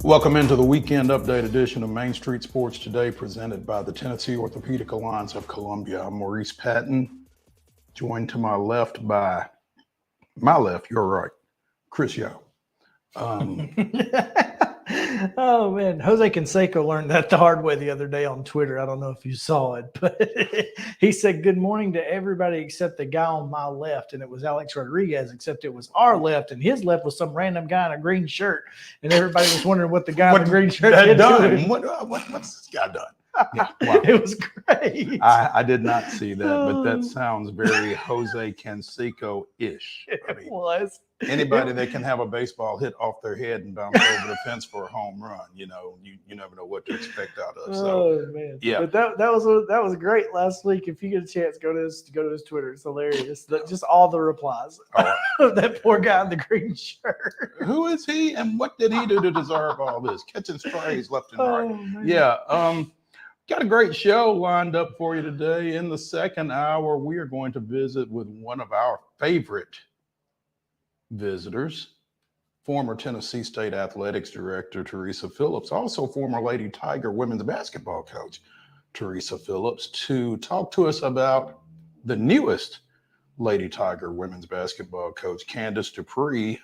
Welcome into the weekend update edition of Main Street Sports Today, presented by the Tennessee Orthopedic Alliance of Columbia. I'm Maurice Patton, joined to my left, you're right, Chris Yao. Oh, man. Jose Canseco learned that the hard way the other day on Twitter. I don't know if you saw it, but he said, "Good morning to everybody except the guy on my left." And it was Alex Rodriguez, except it was our left, and his left was some random guy in a green shirt. And everybody was wondering what the guy in the green shirt did to him. What's this guy done? Yeah, wow. It was great. I did not see that, but that sounds very Jose Canseco-ish. It was. Anybody that can have a baseball hit off their head and bounce over the fence for a home run, you never know what to expect out of. So, man, yeah. But that was great last week. If you get a chance, go to his Twitter. It's hilarious. Just all the replies of that poor guy in the green shirt. Who is he, and what did he do to deserve all this? Catching sprays left and right. Man. Yeah. Got a great show lined up for you today. In the second hour, we are going to visit with one of our favorite visitors, former Tennessee State Athletics Director TERESA PHILLIPS, also former Lady Tiger women's basketball coach TERESA PHILLIPS, to talk to us about the newest Lady Tiger women's basketball coach, Candace Dupree.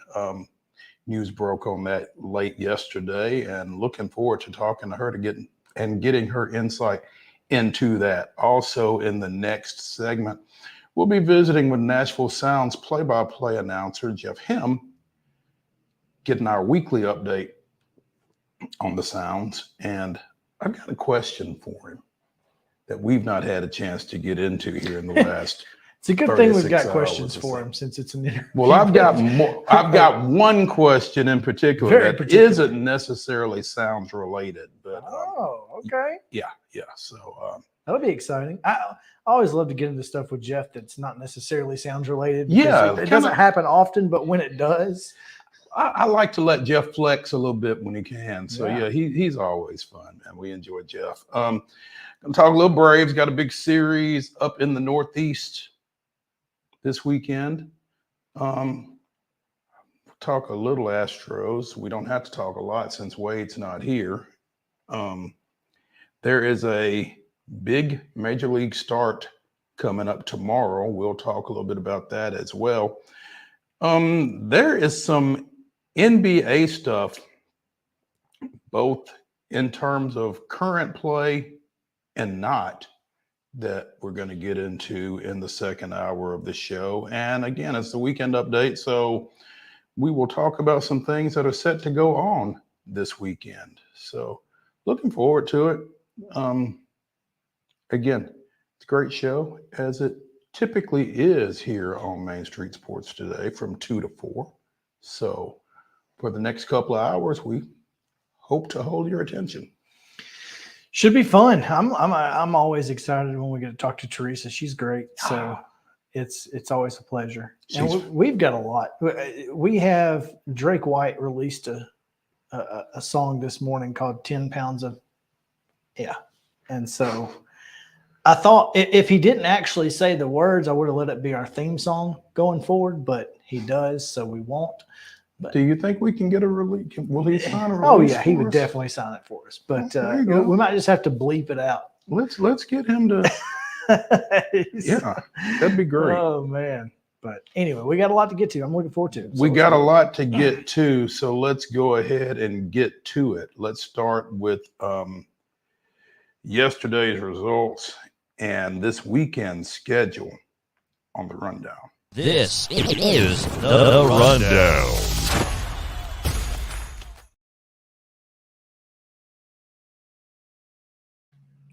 News broke on that late yesterday, and looking forward to talking to her getting her insight into that. Also, in the next segment, we'll be visiting with Nashville Sounds play-by-play announcer Jeff Him, getting our weekly update on the Sounds. And I've got a question for him that we've not had a chance to get into here in the last. It's a good thing we've got questions for him, since it's an interview. Well, I've got one question in particular that isn't necessarily Sounds related, but okay. Yeah. So that'll be exciting. I always love to get into stuff with Jeff that's not necessarily Sounds related. Yeah, it doesn't happen often, but when it does, I like to let Jeff flex a little bit when he can. So yeah, he's always fun, man. We enjoy Jeff. Gonna talk a little Braves. Got a big series up in the Northeast this weekend. Talk a little Astros. We don't have to talk a lot since Wade's not here. There is a big major league start coming up tomorrow. We'll talk a little bit about that as well. There is some NBA stuff, both in terms of current play and not, that we're going to get into in the second hour of the show. And again, it's the weekend update, so we will talk about some things that are set to go on this weekend. So looking forward to it. Again, it's a great show, as it typically is here on Main Street Sports Today from 2 to 4. So for the next couple of hours, we hope to hold your attention. Should be fun. I'm always excited when we get to talk to TERESA. She's great. So it's always a pleasure. And we've got a lot. We have Drake White released a song this morning called 10 Pounds of, And so I thought if he didn't actually say the words, I would have let it be our theme song going forward, but he does, so we won't. But, do you think we can get a release? Will he sign a release? Oh yeah, he would definitely sign it for us. But we might just have to bleep it out. Let's get him to. Yeah, that'd be great. Oh man. But anyway, we got a lot to get to. I'm looking forward to it. We got a lot to get to, so let's go ahead and get to it. Let's start with yesterday's results and this weekend's schedule on the rundown. This is the rundown.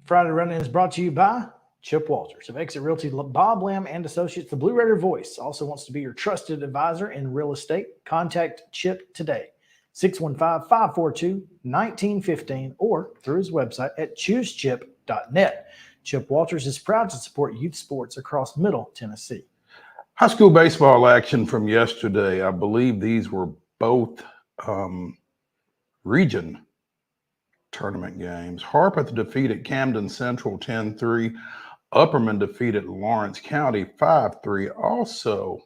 Friday Rundown is brought to you by Chip Walters of Exit Realty, Bob Lamb and Associates. The Blue Raider Voice also wants to be your trusted advisor in real estate. Contact Chip today, 615-542-1915, or through his website at choosechip.net. Chip Walters is proud to support youth sports across Middle Tennessee. High school baseball action from yesterday. I believe these were both region tournament games. Harpeth defeated Camden Central 10-3. Upperman defeated Lawrence County 5-3. Also,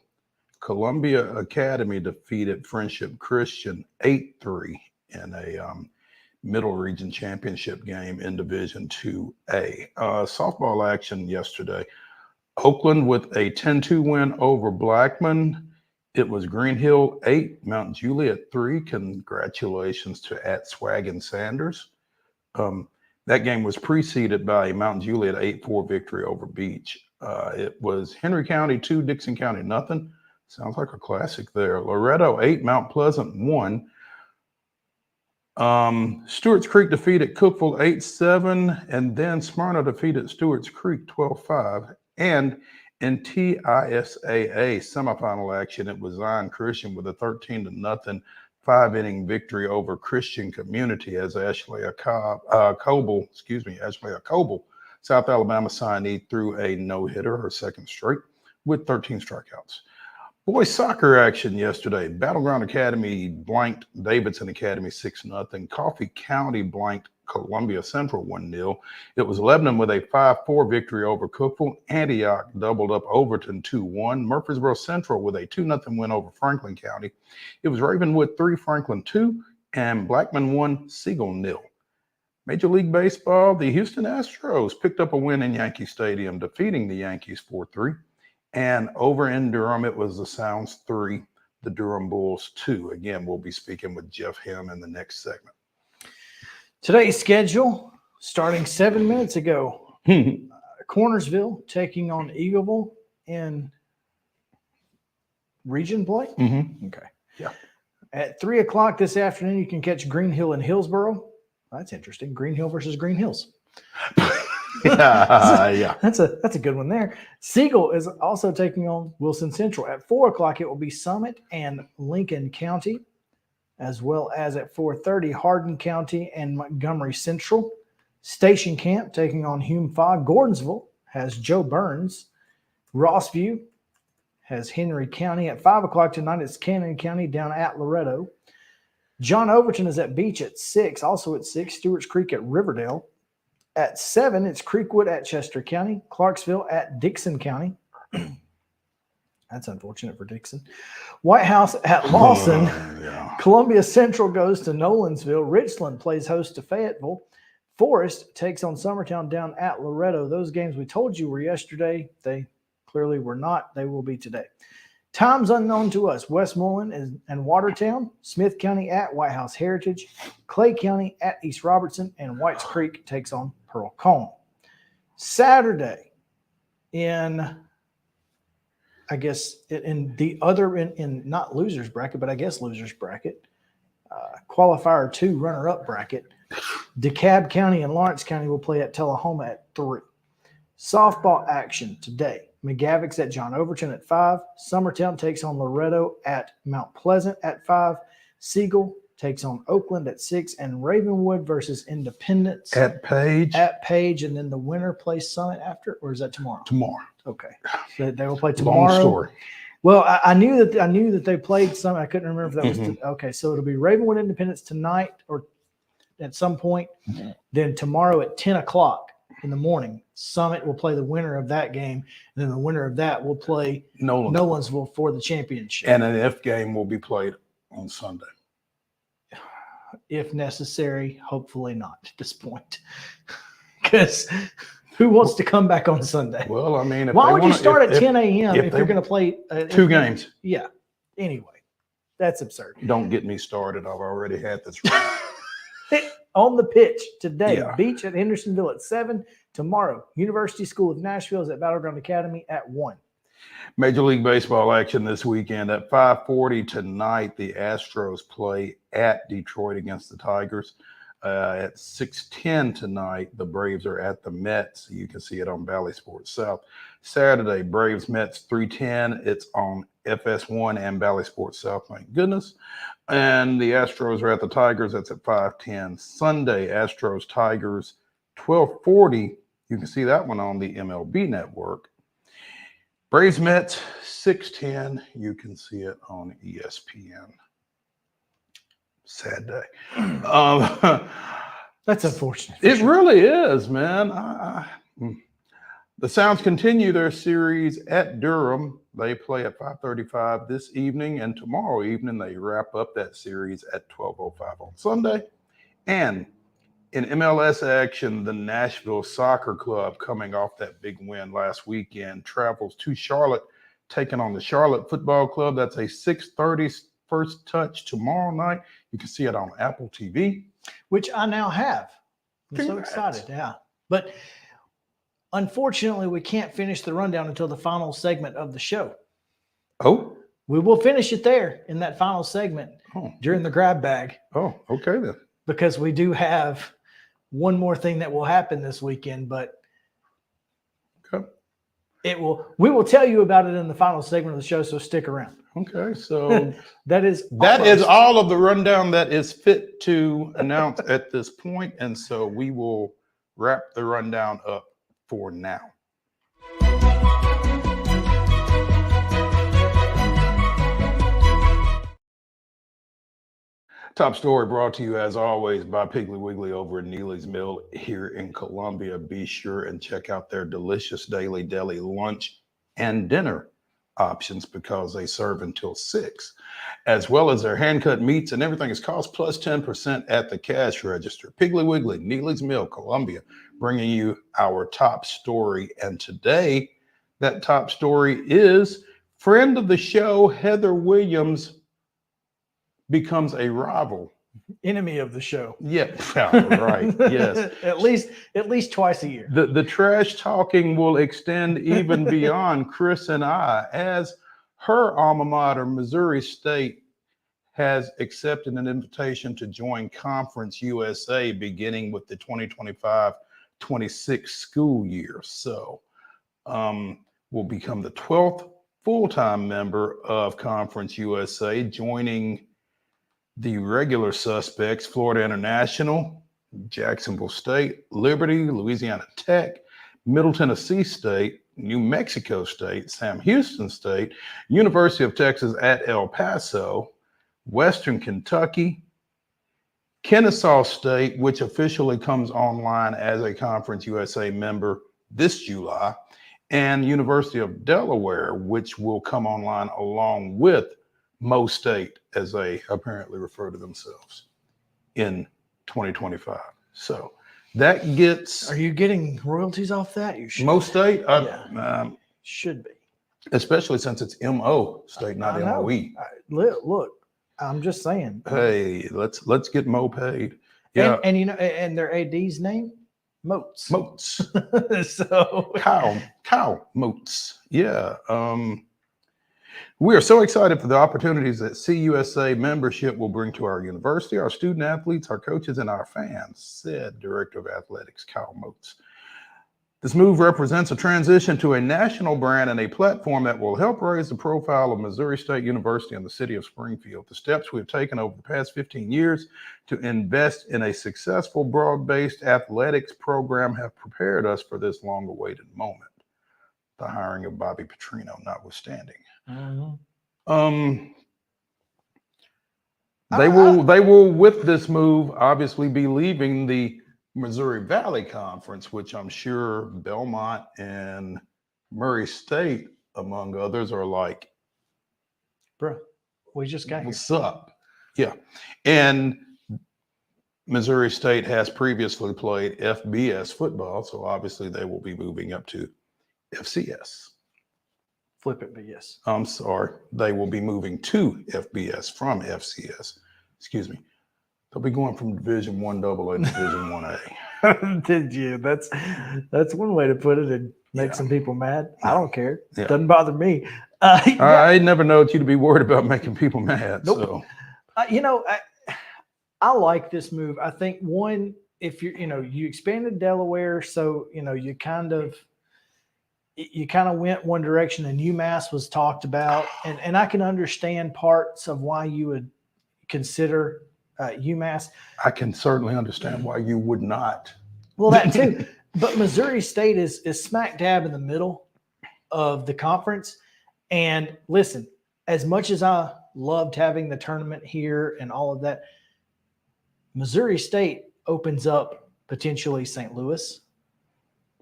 Columbia Academy defeated Friendship Christian 8-3 in a Middle Region Championship game in Division 2A. Softball action yesterday. Oakland with a 10-2 win over Blackman. It was Green Hill 8, Mount Juliet 3. Congratulations to @Swag and Sanders. That game was preceded by a Mount Juliet 8-4 victory over Beach. It was Henry County 2, Dixon County nothing. Sounds like a classic there. Loretto 8, Mount Pleasant 1. Stewart's Creek defeated Cookville 8-7, and then Smyrna defeated Stewart's Creek 12-5. And in TISAA semifinal action, it was Zion Christian with a 13-0 5-inning victory over Christian Community as Ashley Coble, South Alabama signee, threw a no-hitter, her second straight, with 13 strikeouts. Boys soccer action yesterday. Battleground Academy blanked Davidson Academy 6-0. Coffee County blanked Columbia Central 1-0. It was Lebanon with a 5-4 victory over Cookville. Antioch doubled up Overton 2-1. Murfreesboro Central with a 2-0 win over Franklin County. It was Ravenwood 3, Franklin 2, and Blackman 1, Siegel 0. Major League Baseball, the Houston Astros picked up a win in Yankee Stadium, defeating the Yankees 4-3. And over in Durham, it was the Sounds 3, the Durham Bulls 2. Again, we'll be speaking with Jeff Hem in the next segment. Today's schedule, starting 7 minutes ago, Cornersville taking on Eagleville in region play. Mm-hmm. Okay. Yeah. At 3 o'clock this afternoon, you can catch Green Hill and Hillsboro. That's interesting. Green Hill versus Green Hills. Yeah. That's a good one there. Siegel is also taking on Wilson Central. At 4 o'clock, it will be Summit and Lincoln County, as well as at 4:30, Hardin County and Montgomery Central. Station Camp taking on Hume Fogg. Gordonsville has Joe Burns. Rossview has Henry County. At 5 o'clock tonight, it's Cannon County down at Loretto. John Overton is at Beach at 6. Also at 6, Stewart's Creek at Riverdale. At 7, it's Creekwood at Chester County. Clarksville at Dixon County. That's unfortunate for Dixon. White House at Lawson. Yeah. Columbia Central goes to Nolensville. Richland plays host to Fayetteville. Forest takes on Summertown down at Loretto. Those games we told you were yesterday. They clearly were not. They will be today. Times unknown to us. Westmoreland and Watertown. Smith County at White House Heritage. Clay County at East Robertson. And Whites Creek takes on Pearl Cone. Saturday in, I guess, in the other, in not losers bracket, but I guess losers bracket, qualifier 2 runner-up bracket, DeKalb County and Lawrence County will play at Tullahoma at 3. Softball action today. McGavick's at John Overton at 5. Summertown takes on Loretto at Mount Pleasant at 5. Siegel takes on Oakland at 6. And Ravenwood versus Independence At Page. at Page. And then the winner plays Summit after, or is that tomorrow? Tomorrow. Okay. So they will play tomorrow. Long story. Well, I knew that they played some. I couldn't remember if that was Mhm. okay. So it'll be Ravenwood Independence tonight or at some point. Then tomorrow at 10 o'clock in the morning, Summit will play the winner of that game, and then the winner of that will play Nolensville for the championship, And an F game will be played on Sunday. if necessary. Hopefully not at this point, because who wants to come back on Sunday? Well, I mean, if Why they would you wanna- start if- at 10 a.m. if if they- you're going to play 2 games? Yeah. Anyway, that's absurd. Don't get me started. I've already had this. On the pitch today, Yeah. Beach at Hendersonville at 7. Tomorrow, University School of Nashville is at Battleground Academy at 1. Major League Baseball action this weekend at 5:40 tonight. The Astros play at Detroit against the Tigers. At 6:10 tonight, the Braves are at the Mets. You can see it on Valley Sports South. Saturday, Braves Mets 3:10. It's on FS1 and Valley Sports South. Thank goodness. And the Astros are at the Tigers. That's at 5:10. Sunday, Astros Tigers 12:40. You can see that one on the MLB Network. Braves Mets 6:10. You can see it on ESPN. Sad day. That's unfortunate. It really is, man. The Sounds continue their series at Durham. They play at 5:35 this evening, and tomorrow evening they wrap up that series at 12:05 on Sunday. And in MLS action, the Nashville Soccer Club, coming off that big win last weekend, travels to Charlotte, taking on the Charlotte Football Club. That's a 6:30 first touch tomorrow night. You can see it on Apple TV. Which I now have. I'm Congrats. so excited. Yeah. But unfortunately, we can't finish the rundown until the final segment of the show. Oh, We will finish it there in that final segment during the grab bag. Oh, okay then. Because we do have one more thing that will happen this weekend, but Okay. we will tell you about it in the final segment of the show, so stick around. Okay, so that is all of the rundown that is fit to announce at this point, and so we will wrap the rundown up for now. Top story brought to you, as always, by Piggly Wiggly over at Neely's Mill here in Columbia. Be sure and check out their delicious daily deli lunch and dinner options because they serve until 6, as well as their hand-cut meats, and everything is cost plus 10% at the cash register. Piggly Wiggly, Neely's Mill, Columbia, bringing you our top story. And today, that top story is friend of the show, Heather Williams, becomes a rival. Enemy of the show. Yeah, right. Yes. at least twice a year. The trash talking will extend even beyond Chris and I, as her alma mater, Missouri State, has accepted an invitation to join Conference USA beginning with the 2025-26 school year. So will become the 12th full-time member of Conference USA, joining the regular suspects: Florida International, Jacksonville State, Liberty, Louisiana Tech, Middle Tennessee State, New Mexico State, Sam Houston State, University of Texas at El Paso, Western Kentucky, Kennesaw State, which officially comes online as a Conference USA member this July, and University of Delaware, which will come online along with Mo State, as they apparently refer to themselves, in 2025. So that gets... Are you getting royalties off that? You should. Mo State? Should be. Especially since it's M-O State, not M-O-E. Look, I'm just saying. Hey, let's get Mo paid. Yeah. And you know, and their AD's name? Moats. So Kyle Moats. Yeah. We are so excited for the opportunities that CUSA membership will bring to our university, our student athletes, our coaches, and our fans, said Director of Athletics Kyle Moats. This move represents a transition to a national brand and a platform that will help raise the profile of Missouri State University and the city of Springfield. The steps we have taken over the past 15 years to invest in a successful, broad-based athletics program have prepared us for this long-awaited moment, the hiring of Bobby Petrino notwithstanding. mm-hmm. They will, with this move, obviously be leaving the Missouri Valley Conference, which I'm sure Belmont and Murray State, among others, are like, Bro, we just got here. What's up? Yeah. And Missouri State has previously played FBS football, so obviously they will be moving up to FCS. Flip it, but yes. I'm sorry. They will be moving to FBS from FCS. Excuse me. They'll be going from Division I AA to Division 1A. Did you? That's one way to put it and make some people mad. I don't care. Yeah. Doesn't bother me. I never know you to be worried about making people mad. Nope. So, You know, I like this move. I think one, if you expanded Delaware, so you kind of went one direction, and UMass was talked about, and I can understand parts of why you would consider UMass. I can certainly understand why you would not. Well, that too. But Missouri State is smack dab in the middle of the conference. And listen, as much as I loved having the tournament here and all of that, Missouri State opens up potentially St. Louis,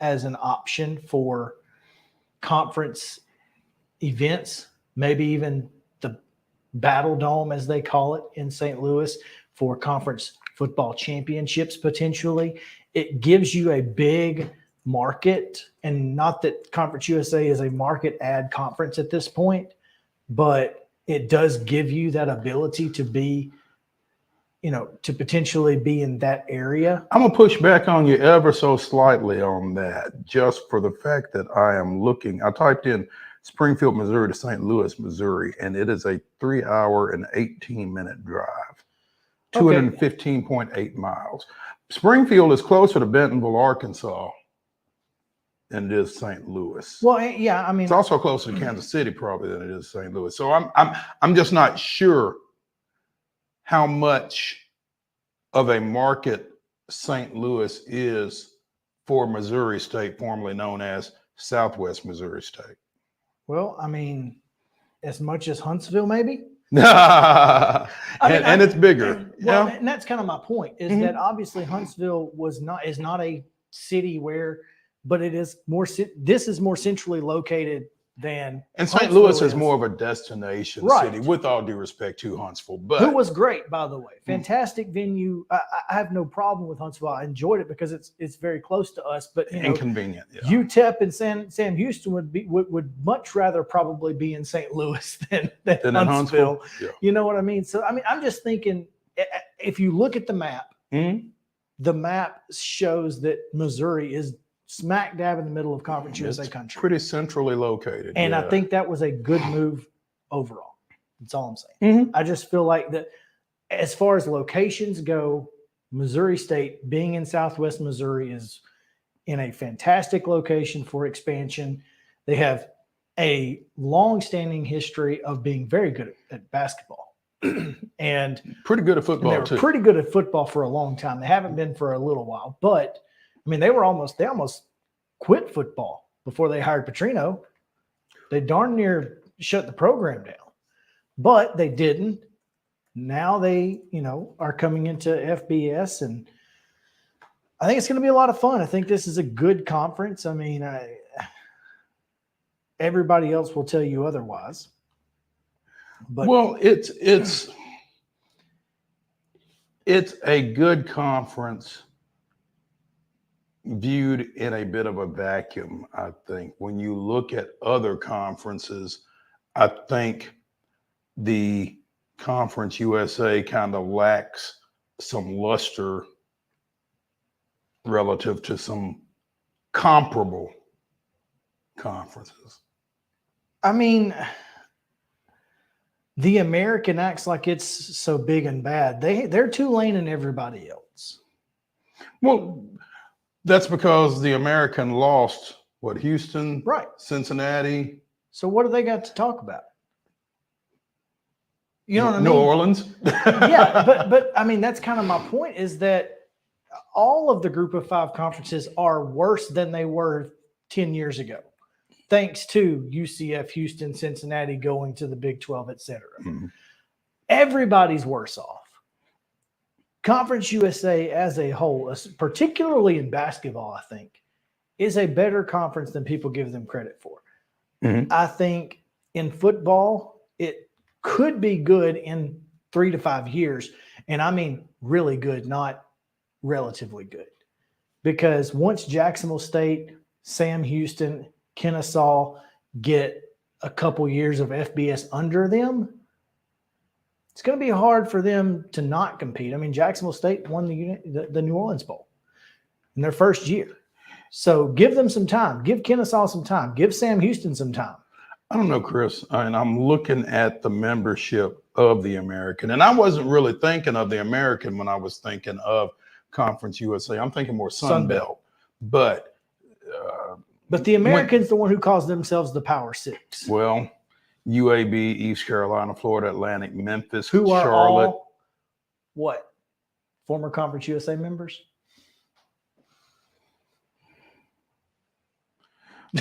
as an option for conference events, maybe even the Battle Dome, as they call it in St. Louis, for conference football championships potentially. It gives you a big market, and not that Conference USA is a market ad conference at this point, but it does give you that ability to be, to potentially be in that area. I'm gonna push back on you ever so slightly on that, just for the fact that I am looking. I typed in Springfield, Missouri to St. Louis, Missouri, and it is a 3-hour and 18-minute drive, 215.8 miles. Springfield is closer to Bentonville, Arkansas than it is St. Louis. Well, yeah, I mean, it's also closer to Kansas City probably than it is St. Louis. So I'm just not sure how much of a market St. Louis is for Missouri State, formerly known as Southwest Missouri State. Well, I mean, as much as Huntsville, maybe. And it's bigger. And that's kind of my point, is that obviously Huntsville is not a city but it is more. This is more centrally located than. And St. Louis is more of a destination city, Right. with all due respect to Huntsville. But who was great, by the way, fantastic venue. I have no problem with Huntsville. I enjoyed it because it's very close to us. But inconvenient. Yeah. UTEP and Sam Houston would much rather probably be in St. Louis than Huntsville. Yeah. You know what I mean? So I mean, I'm just thinking, if you look at the map, the map shows that Missouri is smack dab in the middle of Conference USA country. Pretty centrally located. And I think that was a good move overall. That's all I'm saying. I just feel like that as far as locations go, Missouri State being in Southwest Missouri is in a fantastic location for expansion. They have a long-standing history of being very good at basketball and pretty good at football they were too. Pretty good at football for a long time. They haven't been for a little while, but I mean, they almost quit football before they hired Petrino. They darn near shut the program down, but they didn't. Now they, are coming into FBS, and I think it's going to be a lot of fun. I think this is a good conference. I mean, everybody else will tell you otherwise. But well, it's a good conference viewed in a bit of a vacuum. I think when you look at other conferences, I think the Conference USA kind of lacks some luster relative to some comparable conferences. I mean, the American acts like it's so big and bad. They're Tulane everybody else. Well, that's because the American lost Houston, right? Cincinnati. So what do they got to talk about? You know what I mean? New Orleans. Yeah, but I mean, that's kind of my point, is that all of the Group of Five conferences are worse than they were 10 years ago, thanks to UCF, Houston, Cincinnati going to the Big 12, et cetera. Everybody's worse off. Conference USA as a whole, particularly in basketball, I think, is a better conference than people give them credit for. I think in football, it could be good in 3 to 5 years. And I mean really good, not relatively good. Because once Jacksonville State, Sam Houston, Kennesaw get a couple years of FBS under them, it's going to be hard for them to not compete. I mean, Jacksonville State won the New Orleans Bowl in their first year. So give them some time. Give Kennesaw some time. Give Sam Houston some time. I don't know, Chris. And I'm looking at the membership of the American. And I wasn't really thinking of the American when I was thinking of Conference USA. I'm thinking more Sun Belt. But the American's the one who calls themselves the Power Six. Well, UAB, East Carolina, Florida Atlantic, Memphis, who are Charlotte. All, what? Former Conference USA members?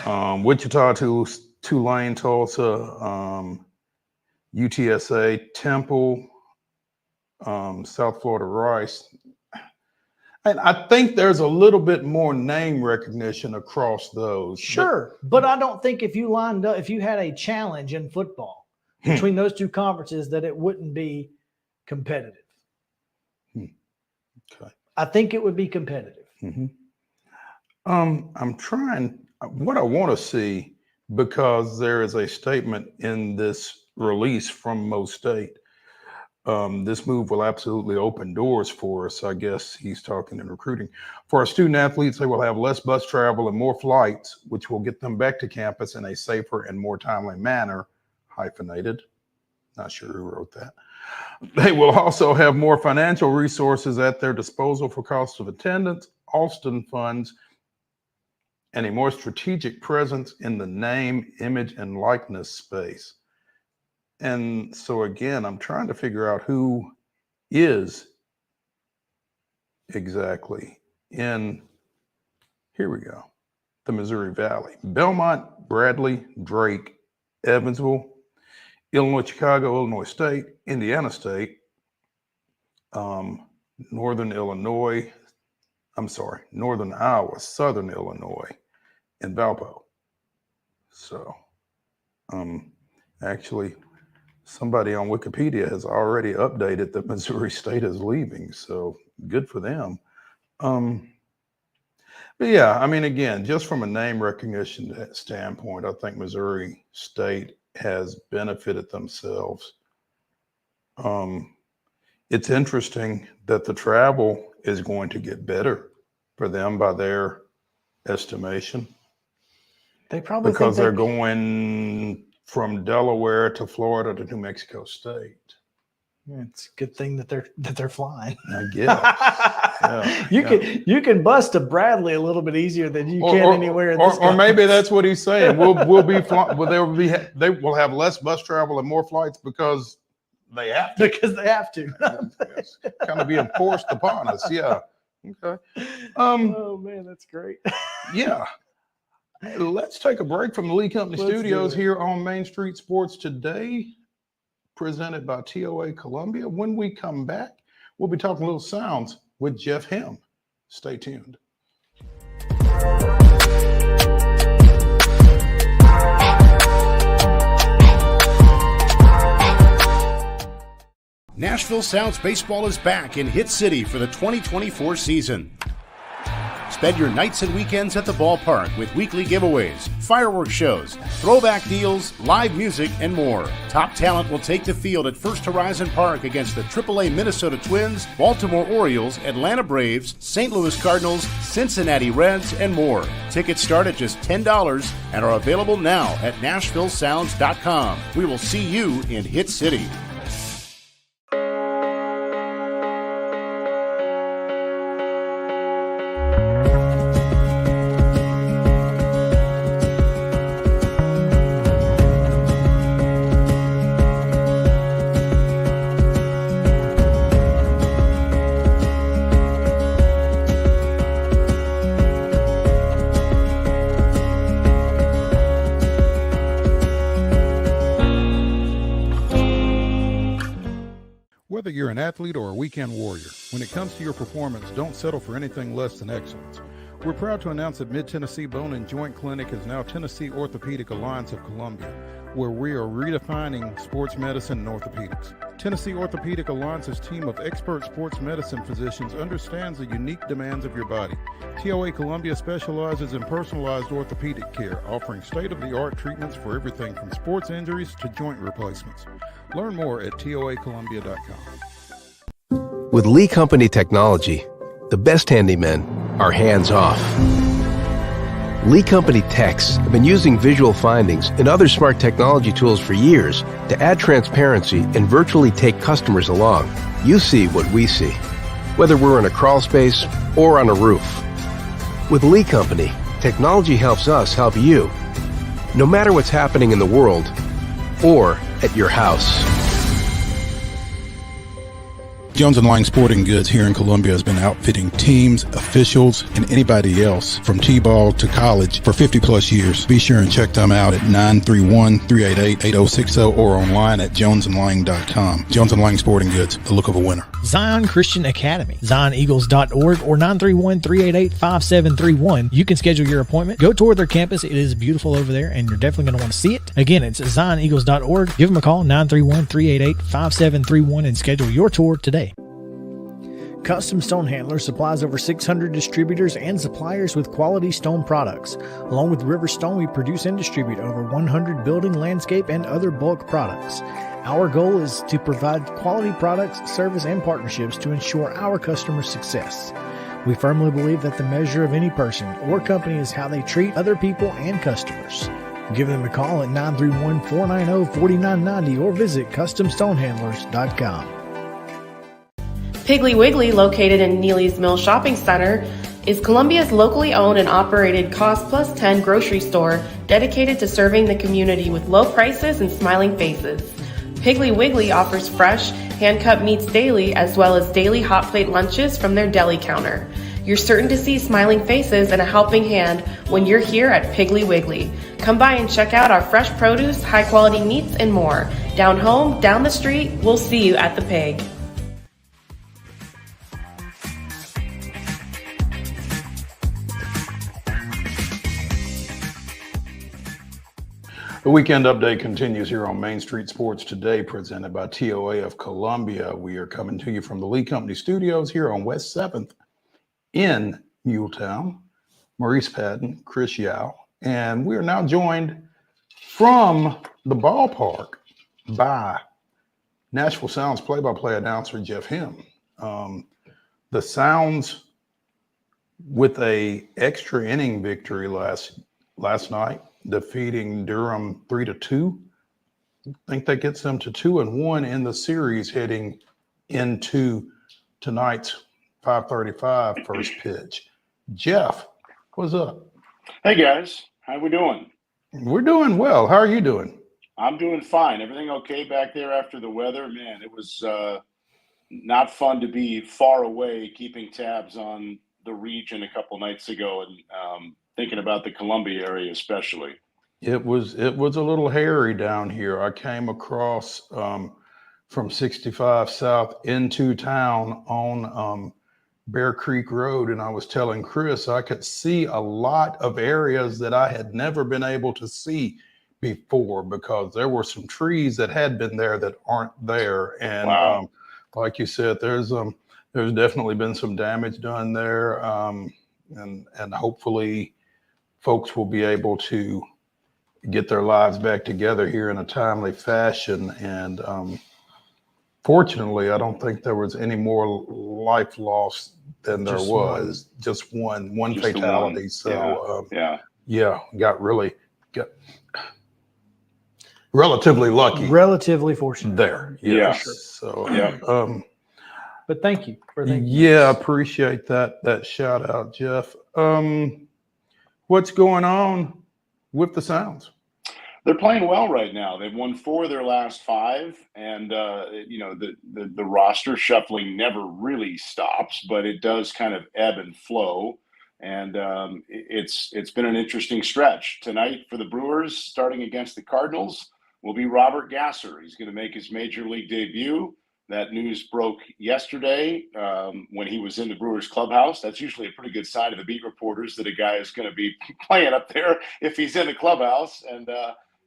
Wichita, Tulane, Tulsa, UTSA, Temple, South Florida, Rice. And I think there's a little bit more name recognition across those. Sure, but I don't think if you had a challenge in football between those two conferences, that it wouldn't be competitive. Okay. I think it would be competitive. Mm-hmm. I'm trying what I want to see, because there is a statement in this release from Mo State. This move will absolutely open doors for us. I guess he's talking in recruiting. For our student athletes, they will have less bus travel and more flights, which will get them back to campus in a safer and more timely manner. Hyphenated. Not sure who wrote that. They will also have more financial resources at their disposal for cost of attendance, Alston funds, and a more strategic presence in the name, image, and likeness space. And so again, I'm trying to figure out who is exactly in, here we go, the Missouri Valley. Belmont, Bradley, Drake, Evansville, Illinois, Chicago, Illinois State, Indiana State, Northern Iowa, Southern Illinois, and Valpo. So actually, somebody on Wikipedia has already updated that Missouri State is leaving, so good for them. But yeah, I mean, again, just from a name recognition standpoint, I think Missouri State has benefited themselves. It's interesting that the travel is going to get better for them by their estimation. They probably because they're going from Delaware to Florida to New Mexico State. It's a good thing that they're flying. I guess. You can bus to Bradley a little bit easier than you can anywhere in this or maybe that's what he's saying. They will have less bus travel and more flights because they have to. Because they have to. It's kind of being forced upon us. Yeah. Okay. Oh man, that's great. Yeah. Let's take a break from the Lee Company Studios here on Main Street Sports Today, presented by TOA Columbia. When we come back, we'll be talking Little Sounds with Jeff Hem. Stay tuned. Nashville Sounds Baseball is back in Hit City for the 2024 season. Spend your nights and weekends at the ballpark with weekly giveaways, fireworks shows, throwback deals, live music, and more. Top talent will take the field at First Horizon Park against the AAA Minnesota Twins, Baltimore Orioles, Atlanta Braves, St. Louis Cardinals, Cincinnati Reds, and more. Tickets start at just $10 and are available now at NashvilleSounds.com. We will see you in Hit City. Whether you're an athlete or a weekend warrior, when it comes to your performance, don't settle for anything less than excellence. We're proud to announce that Mid-Tennessee Bone and Joint Clinic is now Tennessee Orthopedic Alliance of Columbia, where we are redefining sports medicine and orthopedics. Tennessee Orthopedic Alliance's team of expert sports medicine physicians understands the unique demands of your body. TOA Columbia specializes in personalized orthopedic care, offering state-of-the-art treatments for everything from sports injuries to joint replacements. Learn more at toacolumbia.com. With Lee Company technology, the best handymen are hands-off. Lee Company techs have been using visual findings and other smart technology tools for years to add transparency and virtually take customers along. You see what we see, whether we're in a crawl space or on a roof. With Lee Company, technology helps us help you, no matter what's happening in the world or at your house. Jones & Lang Sporting Goods here in Columbia has been outfitting teams, officials, and anybody else from T-ball to college for 50-plus years. Be sure and check them out at 931-388-8060 or online at jonesandlang.com. Jones & Lang Sporting Goods, the look of a winner. Zion Christian Academy, zioneagles.org or 931-388-5731. You can schedule your appointment. Go tour their campus. It is beautiful over there, and you're definitely going to want to see it. Again, it's zioneagles.org. Give them a call, 931-388-5731, and schedule your tour today. Custom Stone Handler supplies over 600 distributors and suppliers with quality stone products. Along with River Stone, we produce and distribute over 100 building, landscape, and other bulk products. Our goal is to provide quality products, service, and partnerships to ensure our customers' success. We firmly believe that the measure of any person or company is how they treat other people and customers. Give them a call at 931-490-4990 or visit CustomStonehandlers.com. Piggly Wiggly, located in Neely's Mill Shopping Center, is Columbia's locally owned and operated Cost Plus 10 grocery store dedicated to serving the community with low prices and smiling faces. Piggly Wiggly offers fresh, hand-cut meats daily as well as daily hot plate lunches from their deli counter. You're certain to see smiling faces and a helping hand when you're here at Piggly Wiggly. Come by and check out our fresh produce, high-quality meats, and more. Down home, down the street, we'll see you at the Pig. The weekend update continues here on Main Street Sports Today, presented by TOA of Columbia. We are coming to you from the Lee Company Studios here on West 7th in Muletown. Maurice Patton, Chris Yao, and we are now joined from the ballpark by Nashville Sounds play-by-play announcer Jeff Him. The Sounds with a extra inning victory last night, defeating Durham 3-2. I think that gets them to 2-1 in the series heading into tonight's 5:35 first pitch. Jeff, what's up? Hey guys, how we doing? We're doing well. How are you doing? I'm doing fine. Everything okay back there after the weather? Man, it was not fun to be far away, keeping tabs on the region a couple nights ago, and thinking about the Columbia area especially. It was a little hairy down here. I came across from 65 South into town on Bear Creek Road, and I was telling Chris I could see a lot of areas that I had never been able to see before because there were some trees that had been there that aren't there. And wow. Like you said, there's definitely been some damage done there, and hopefully folks will be able to get their lives back together here in a timely fashion. And fortunately, I don't think there was any more life loss than there was. Just one fatality. So got relatively lucky. Relatively fortunate there. Yeah. Sure. So but thank you for thinking. Yeah, appreciate that shout out, Jeff. What's going on with the Sounds? They're playing well right now. They've won 4 of their last 5, and the roster shuffling never really stops, but it does kind of ebb and flow. And it's been an interesting stretch. Tonight for the Brewers, starting against the Cardinals, will be Robert Gasser. He's going to make his major league debut. That news broke yesterday when he was in the Brewers clubhouse. That's usually a pretty good sign of the beat reporters that a guy is going to be playing up there if he's in the clubhouse. And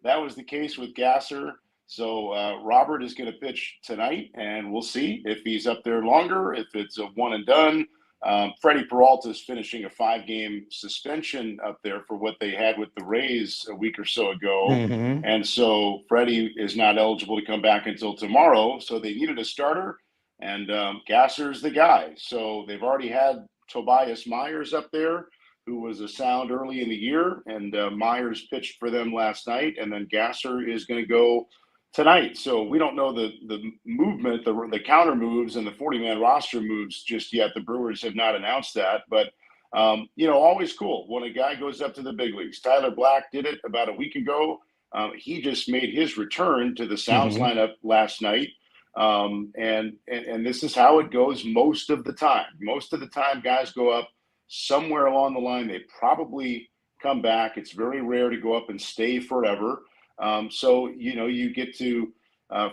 that was the case with Gasser. So Robert is going to pitch tonight, and we'll see if he's up there longer, if it's a one and done. Freddie Peralta is finishing a 5-game suspension up there for what they had with the Rays a week or so ago. Mm-hmm. And so Freddie is not eligible to come back until tomorrow. So they needed a starter, and Gasser's the guy. So they've already had Tobias Myers up there, who was a Sound early in the year, and Myers pitched for them last night, and then Gasser is going to go tonight. So we don't know the movement, the counter moves and the 40-man roster moves just yet. The Brewers have not announced that, but always cool when a guy goes up to the big leagues. Tyler Black did it about a week ago. He just made his return to the Sounds lineup last night. And this is how it goes most of the time. Most of the time, guys go up somewhere along the line. They probably come back. It's very rare to go up and stay forever. So, you get to,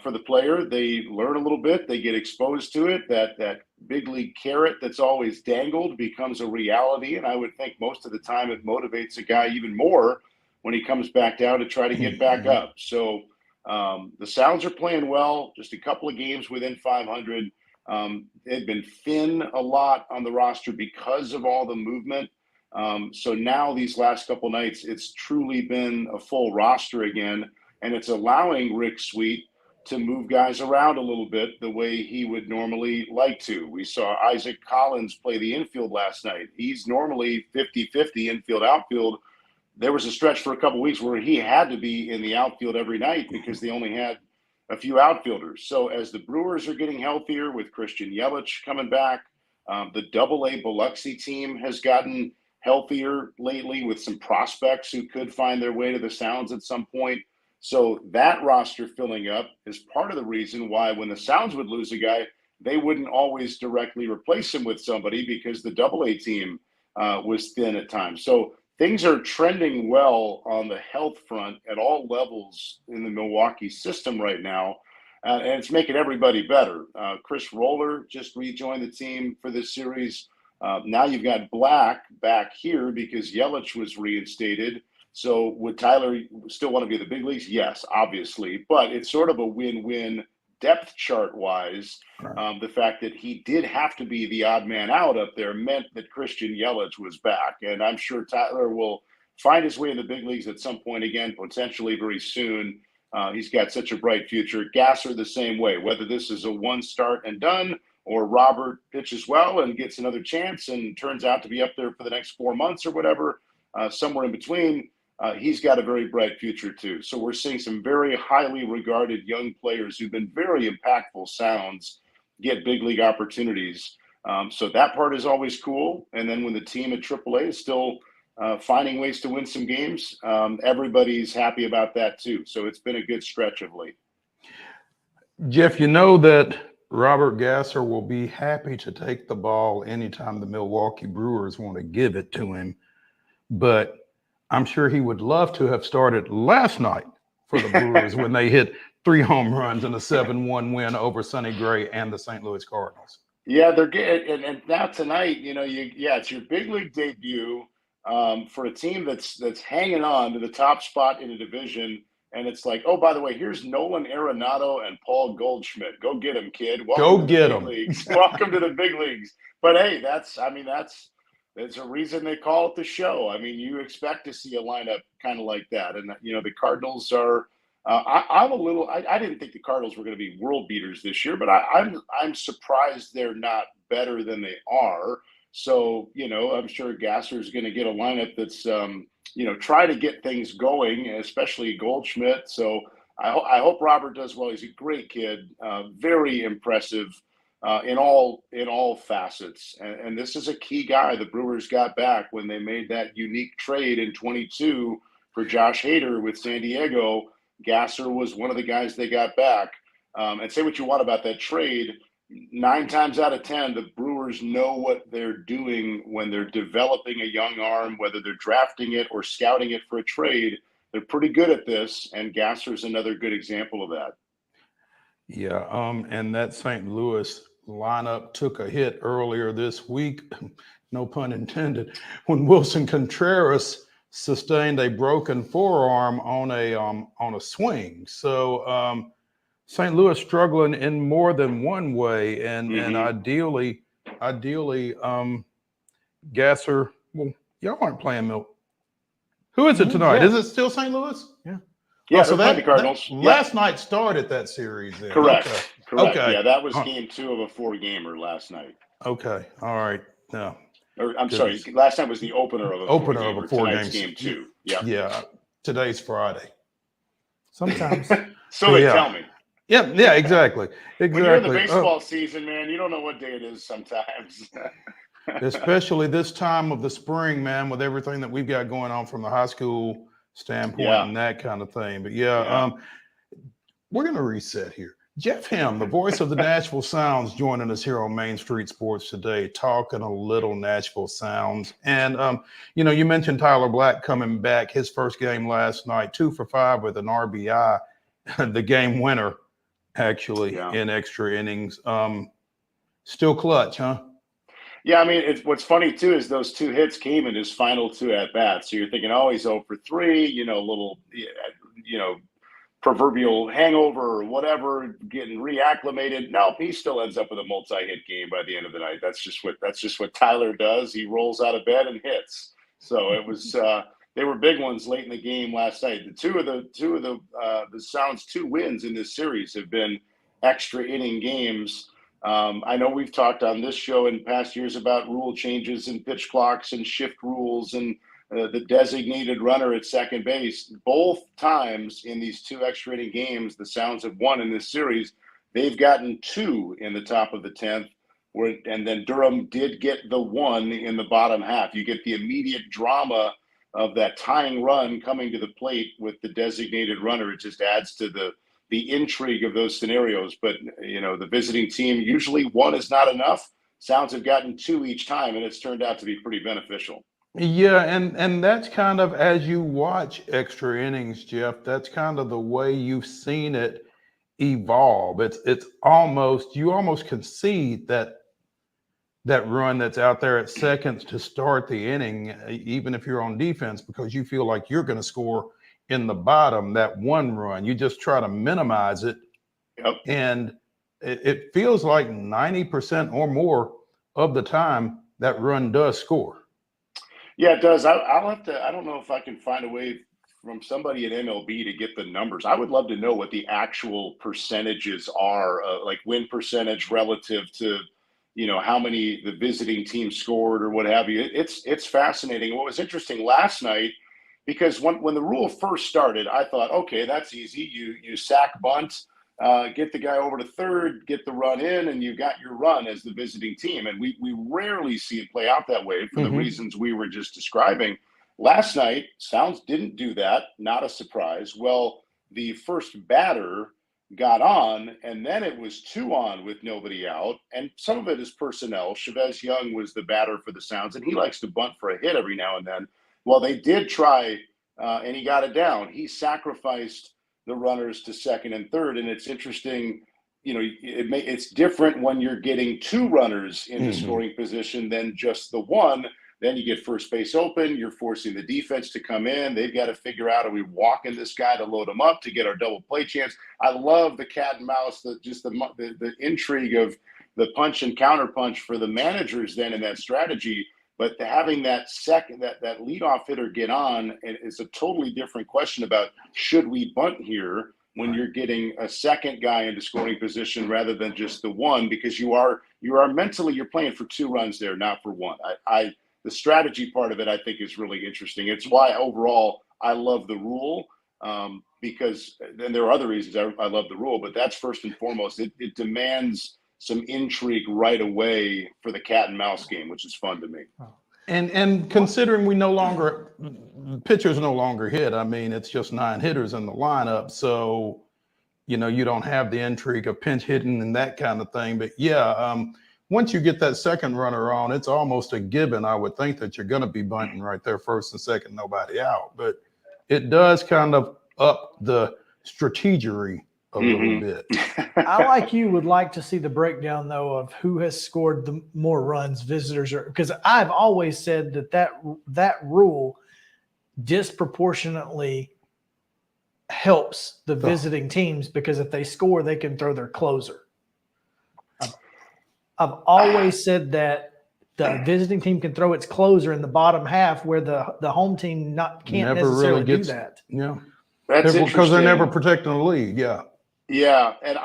for the player, they learn a little bit, they get exposed to it. That big league carrot that's always dangled becomes a reality. And I would think most of the time it motivates a guy even more when he comes back down to try to get back up. So the Sounds are playing well, just a couple of games within 500. They've been thin a lot on the roster because of all the movement. So now these last couple nights, it's truly been a full roster again, and it's allowing Rick Sweet to move guys around a little bit the way he would normally like to. We saw Isaac Collins play the infield last night. He's normally 50-50 infield outfield. There was a stretch for a couple of weeks where he had to be in the outfield every night because they only had a few outfielders. So as the Brewers are getting healthier with Christian Yelich coming back, the AA Biloxi team has gotten healthier lately with some prospects who could find their way to the Sounds at some point. So that roster filling up is part of the reason why when the Sounds would lose a guy, they wouldn't always directly replace him with somebody because the AA team was thin at times. So things are trending well on the health front at all levels in the Milwaukee system right now. And it's making everybody better. Chris Roller just rejoined the team for this series. Now you've got Black back here because Yelich was reinstated. So would Tyler still want to be in the big leagues? Yes, obviously. But it's sort of a win-win depth chart-wise. The fact that he did have to be the odd man out up there meant that Christian Yelich was back. And I'm sure Tyler will find his way in the big leagues at some point again, potentially very soon. He's got such a bright future. Gasser the same way, whether this is a one start and done or Robert pitches well and gets another chance and turns out to be up there for the next 4 months or whatever, somewhere in between. He's got a very bright future too. So we're seeing some very highly regarded young players who've been very impactful Sounds get big league opportunities. So that part is always cool. And then when the team at AAA is still finding ways to win some games, everybody's happy about that too. So it's been a good stretch of late. Jeff, you know that Robert Gasser will be happy to take the ball anytime the Milwaukee Brewers want to give it to him. But I'm sure he would love to have started last night for the Brewers when they hit 3 home runs in a 7-1 win over Sonny Gray and the St. Louis Cardinals. Yeah, they're good. And now tonight, it's your big league debut for a team that's hanging on to the top spot in a division. And it's like, oh, by the way, here's Nolan Arenado and Paul Goldschmidt. Go get him, kid. Go get him. Welcome to the big leagues. But hey, that's a reason they call it the show. I mean, you expect to see a lineup kind of like that. And, the Cardinals are I didn't think the Cardinals were going to be world beaters this year, but I'm surprised they're not better than they are. So, I'm sure Gasser's going to get a lineup that's, try to get things going, especially Goldschmidt. So I hope Robert does well. He's a great kid, very impressive. In all facets. And this is a key guy the Brewers got back when they made that unique trade in 22 for Josh Hader with San Diego. Gasser was one of the guys they got back. And say what you want about that trade, 9 times out of 10, the Brewers know what they're doing when they're developing a young arm, whether they're drafting it or scouting it for a trade. They're pretty good at this, and Gasser's another good example of that. Yeah, and that St. Louis lineup took a hit earlier this week, no pun intended, when Wilson Contreras sustained a broken forearm on a swing. So St. Louis struggling in more than one way, and ideally, Gasser. Well, y'all aren't playing Milk. Who is it tonight? Yeah. Is it still St. Louis? Yeah. Yeah, so the Cardinals. Last night started that series. Then. Correct. Okay. Correct. Okay. Yeah, that was game 2 of a 4-gamer last night. Okay. All right. No. Or, I'm sorry. Last night was the opener of a 4-gamer. Tonight's game 2. Yeah. Yeah. Today's Friday. Sometimes. So they tell me. Yeah. Exactly. When you're in the baseball season, man, you don't know what day it is sometimes. Especially this time of the spring, man, with everything that we've got going on from the high school standpoint and that kind of thing. But we're going to reset here. Jeff Him, the voice of the Nashville Sounds, joining us here on Main Street Sports today, talking a little Nashville Sounds. And, you mentioned Tyler Black coming back, his first game last night, 2 for 5 with an RBI, the game winner, actually, in extra innings. Still clutch, huh? Yeah, I mean, what's funny, too, is those 2 hits came in his final 2 at-bats. So you're thinking, oh, he's 0 for 3, a little, proverbial hangover or whatever, getting reacclimated. Nope, he still ends up with a multi-hit game by the end of the night. That's just what Tyler does. He rolls out of bed and hits. So it was they were big ones late in the game last night. The two of the Sounds 2 wins in this series have been extra inning games. I know we've talked on this show in past years about rule changes and pitch clocks and shift rules and the designated runner at second base. Both times in these 2 extra inning games, the Sounds have won in this series. They've gotten 2 in the top of the 10th, and then Durham did get the 1 in the bottom half. You get the immediate drama of that tying run coming to the plate with the designated runner. It just adds to the intrigue of those scenarios. But, the visiting team, usually 1 is not enough. Sounds have gotten 2 each time, and it's turned out to be pretty beneficial. Yeah, and that's kind of, as you watch extra innings, Jeff, that's kind of the way you've seen it evolve. It's almost, you almost concede that run that's out there at seconds to start the inning, even if you're on defense, because you feel like you're going to score in the bottom, that 1 run. You just try to minimize it. Yep. And it feels like 90% or more of the time that run does score. Yeah, it does. I'll have to. I don't know if I can find a way from somebody at MLB to get the numbers. I would love to know what the actual percentages are, like win percentage relative to, how many the visiting team scored or what have you. It's fascinating. What was interesting last night, because when the rule first started, I thought, okay, that's easy. You sack bunt, get the guy over to third, get the run in, and you got your run as the visiting team. And we rarely see it play out that way for the reasons we were just describing. Last night, Sounds didn't do that. Not a surprise. Well, the first batter got on, and then it was 2 on with nobody out. And some of it is personnel. Chavez Young was the batter for the Sounds, and he likes to bunt for a hit every now and then. Well, they did try, and he got it down. He sacrificed the runners to second and third. And it's interesting, it's different when you're getting 2 runners in scoring position than just the 1. Then you get first base open. You're forcing the defense to come in. They've got to figure out, are we walking this guy to load him up to get our double play chance? I love the cat and mouse, the intrigue of the punch and counter punch for the managers then in that strategy. But having that leadoff hitter get on is a totally different question about, should we bunt here when you're getting a second guy into scoring position rather than just the 1, because you are mentally, you're playing for 2 runs there, not for 1. The strategy part of it, I think, is really interesting. It's why overall I love the rule, because then there are other reasons I love the rule, but that's first and foremost. It demands some intrigue right away for the cat and mouse game, which is fun to me. And considering pitchers no longer hit, I mean, it's just 9 hitters in the lineup. So, you don't have the intrigue of pinch hitting and that kind of thing. But once you get that second runner on, it's almost a given. I would think that you're going to be bunting right there, first and second, nobody out. But it does kind of up the strategery a little bit. I, like you, would like to see the breakdown, though, of who has scored the more runs, visitors, because I've always said that rule disproportionately helps the visiting teams, because if they score, they can throw their closer. I've always said that the visiting team can throw its closer in the bottom half, where the home team can't necessarily do that. Yeah, that's because they're never protecting the lead. Yeah. Yeah, and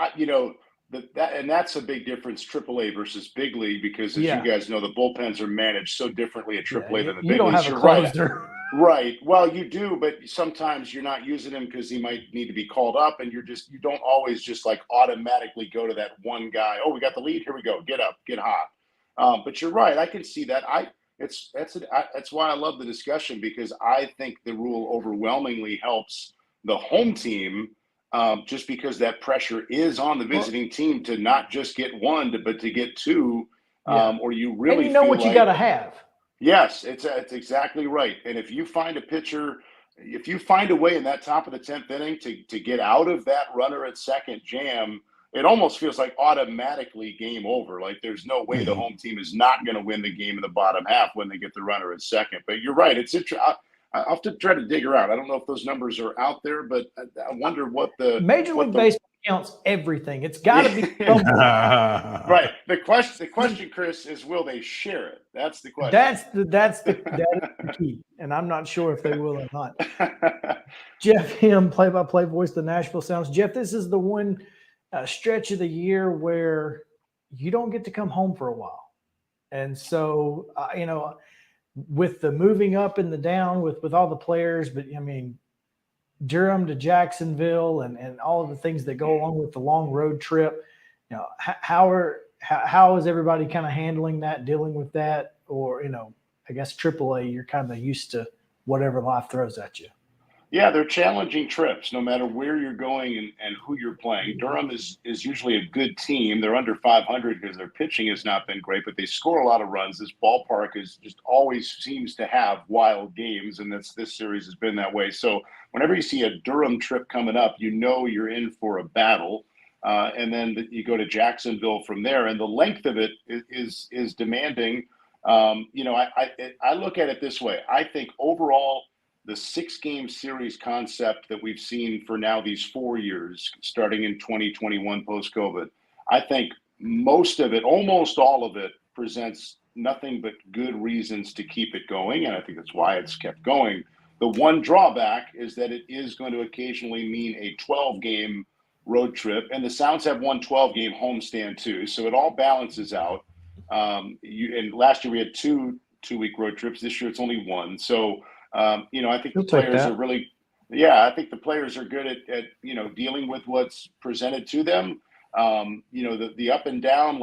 that's a big difference, AAA versus big league, because as you guys know, the bullpens are managed so differently at AAA than the big leagues. You don't have a closer. Right. Well, you do, but sometimes you're not using him because he might need to be called up, and you don't always just like automatically go to that one guy. Oh, we got the lead. Here we go. Get up, get hot. But you're right. I can see that. That's why I love the discussion, because I think the rule overwhelmingly helps the home team. just because that pressure is on the visiting team to not just get one, but to get two, or you really and you know feel what you like, got to have. Yes, it's exactly right. And if you find a pitcher, if you find a way in that top of the 10th inning to get out of that runner at second jam, it almost feels like automatically game over. Like there's no way the home team is not going to win the game in the bottom half when they get the runner at second. But you're right. It's I'll have to try to dig around. I don't know if those numbers are out there, but I wonder what the Major League Baseball counts everything. It's got to be right. The question, Chris, is will they share it? That's the question. That is the key, and I'm not sure if they will or not. Jeff Him, play-by-play voice of the Nashville Sounds. Jeff, this is the one stretch of the year where you don't get to come home for a while, and so with the moving up and the down with all the players, but I mean, Durham to Jacksonville and all of the things that go along with the long road trip, how is everybody kind of handling that, dealing with that? Or, I guess AAA, you're kind of used to whatever life throws at you. Yeah, they're challenging trips no matter where you're going and who you're playing. Durham is usually a good team. They're under 500 because their pitching has not been great, but they score a lot of runs. This ballpark is just always seems to have wild games, and this series has been that way. So whenever you see a Durham trip coming up, you're in for a battle. And then you go to Jacksonville from there, and the length of it is demanding. I look at it this way. I think overall, the 6-game series concept that we've seen for now these 4 years, starting in 2021 post-COVID, I think most of it, almost all of it, presents nothing but good reasons to keep it going, and I think that's why it's kept going. The one drawback is that it is going to occasionally mean a 12-game road trip, and the Sounds have one 12-game homestand too, so it all balances out. And last year we had two-week road trips. This year it's only one. So I think the players are really, I think the players are good at dealing with what's presented to them. The up and down,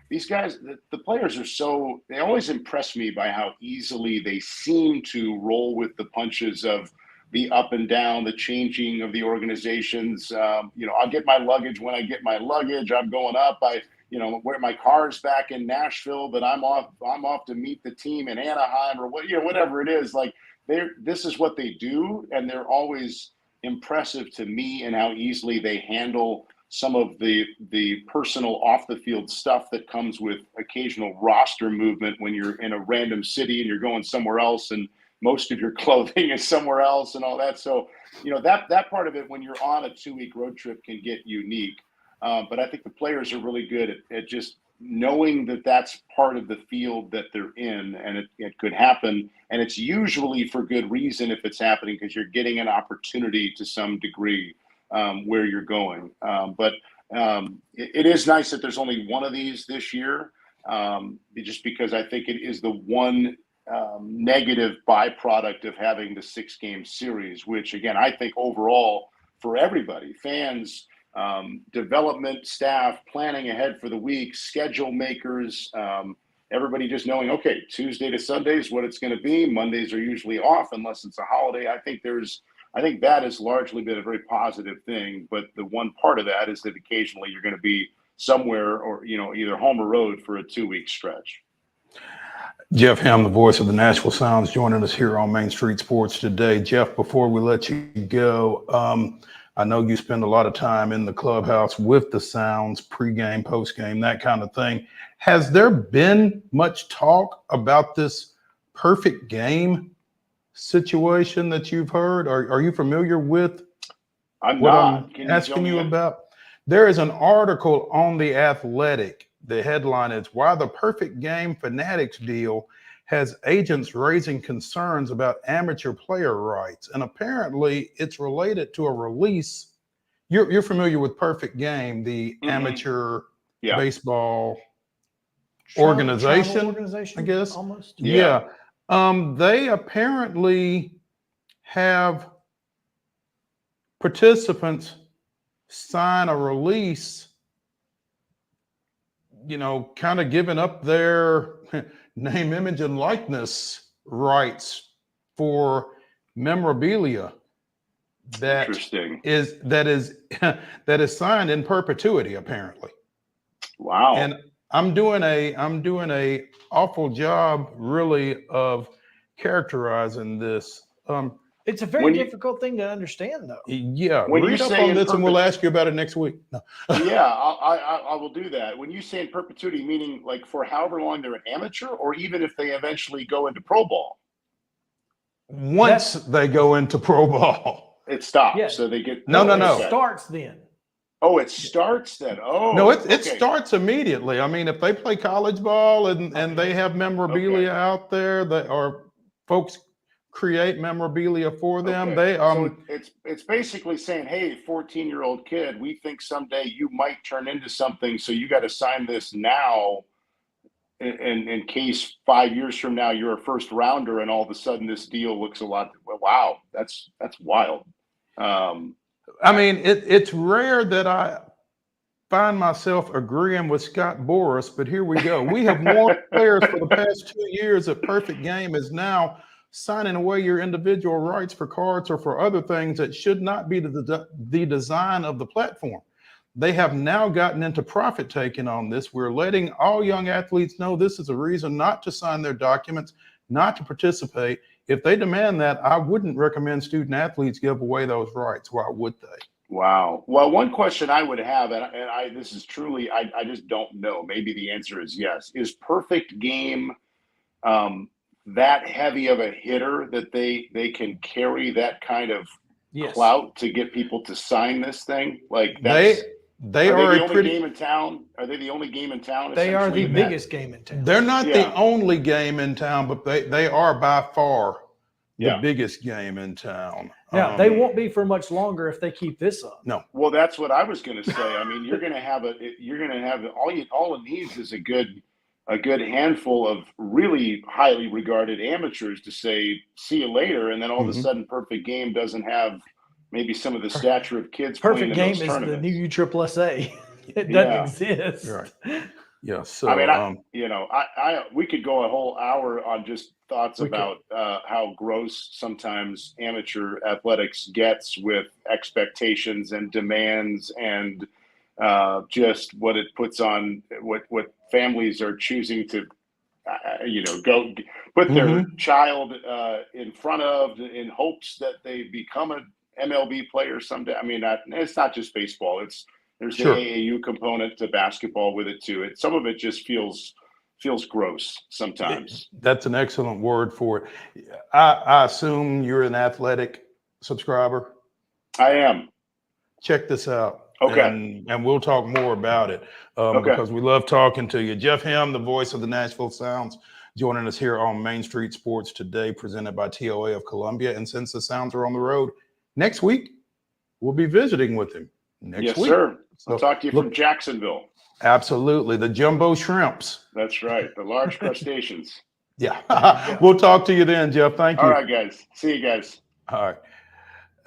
these guys, the players are they always impress me by how easily they seem to roll with the punches of the up and down, the changing of the organizations. I'll get my luggage when I get my luggage. I'm going up. Where my car's back in Nashville, but I'm off to meet the team in Anaheim or whatever it is. This is what they do, and they're always impressive to me in how easily they handle some of the personal off the field stuff that comes with occasional roster movement when you're in a random city and you're going somewhere else and most of your clothing is somewhere else and all that. So, that part of it when you're on a 2-week road trip can get unique. But I think the players are really good at just knowing that that's part of the field that they're in, and it could happen. And it's usually for good reason if it's happening, because you're getting an opportunity to some degree where you're going. But it is nice that there's only one of these this year, just because I think it is the one negative byproduct of having the 6-game series, which, again, I think overall for everybody, fans, development staff, planning ahead for the week, schedule makers, everybody just knowing, okay, Tuesday to Sunday is what it's going to be. Mondays are usually off unless it's a holiday. I think that has largely been a very positive thing. But the one part of that is that occasionally you're going to be somewhere or, either home or road for a 2-week stretch. Jeff Ham, the voice of the Nashville Sounds, joining us here on Main Street Sports today. Jeff, before we let you go, I know you spend a lot of time in the clubhouse with the Sounds, pregame, postgame, that kind of thing. Has there been much talk about this perfect game situation that you've heard? Are you familiar with I'm what not. I'm asking you about? There is an article on The Athletic. The headline is "Why the Perfect Game Fanatics Deal Has Agents Raising Concerns About Amateur Player Rights." And apparently it's related to a release. You're familiar with Perfect Game, the amateur baseball organization, I guess. Almost. Yeah. They apparently have participants sign a release, kind of giving up their name, image, and likeness rights for memorabilia that Interesting. that is signed in perpetuity, apparently. Wow. And I'm doing a awful job, really, of characterizing this. It's a very difficult thing to understand, though. Yeah, When you read up say on in this, and we'll ask you about it next week. No. Yeah, I will do that. When you say in perpetuity, meaning like for however long they're an amateur, or even if they eventually go into pro ball? Once they go into pro ball, it stops. Yeah. So they get no. It starts then. Oh, it starts then. Oh, no, it okay. starts immediately. I mean, if they play college ball and they have memorabilia out there, or folks create memorabilia for them, they So it's basically saying, hey, 14-year-old kid, we think someday you might turn into something, so you got to sign this now. In case 5 years from now you're a first rounder, and all of a sudden this deal looks a lot. Wow, that's wild. I mean, it's rare that I find myself agreeing with Scott Boras, but here we go. We have warned players for the past 2 years that Perfect Game is now signing away your individual rights for cards or for other things that should not be the design of the platform. They have now gotten into profit taking on this. We're letting all young athletes know this is a reason not to sign their documents, not to participate. If they demand that, I wouldn't recommend student athletes give away those rights. Why would they? Wow. Well, one question I would have, and this is truly, I just don't know. Maybe the answer is yes. Is Perfect Game that heavy of a hitter that they can carry that kind of clout to get people to sign this thing? Like they are the only game in town. Are they the only game in town? They are the biggest game in town. They're not the only game in town, but they are by far the biggest game in town. Now, they won't be for much longer if they keep this up. No. Well, that's what I was going to say. I mean, you're going to have all it needs is a good handful of really highly regarded amateurs to say, see you later. And then all of a sudden Perfect Game doesn't have maybe some of the stature of kids. Perfect Game is the new USSSA. It doesn't exist. Right. Yeah. So I mean, we could go a whole hour on just thoughts about how gross sometimes amateur athletics gets with expectations and demands, and just what it puts on what families are choosing to go put their child in front of, in hopes that they become an MLB player someday. I mean, it's not just baseball. There's the AAU component to basketball with it too. Some of it just feels gross sometimes. That's an excellent word for it. I assume you're an Athletic subscriber. I am. Check this out. Okay. And we'll talk more about it because we love talking to you. Jeff Hem, the voice of the Nashville Sounds, joining us here on Main Street Sports today, presented by TOA of Columbia. And since the Sounds are on the road next week, we'll be visiting with him next week. Yes, sir. So, I'll talk to you from Jacksonville. Absolutely. The jumbo shrimps. That's right. The large crustaceans. Yeah. We'll talk to you then, Jeff. Thank you. All right, guys. See you guys. All right.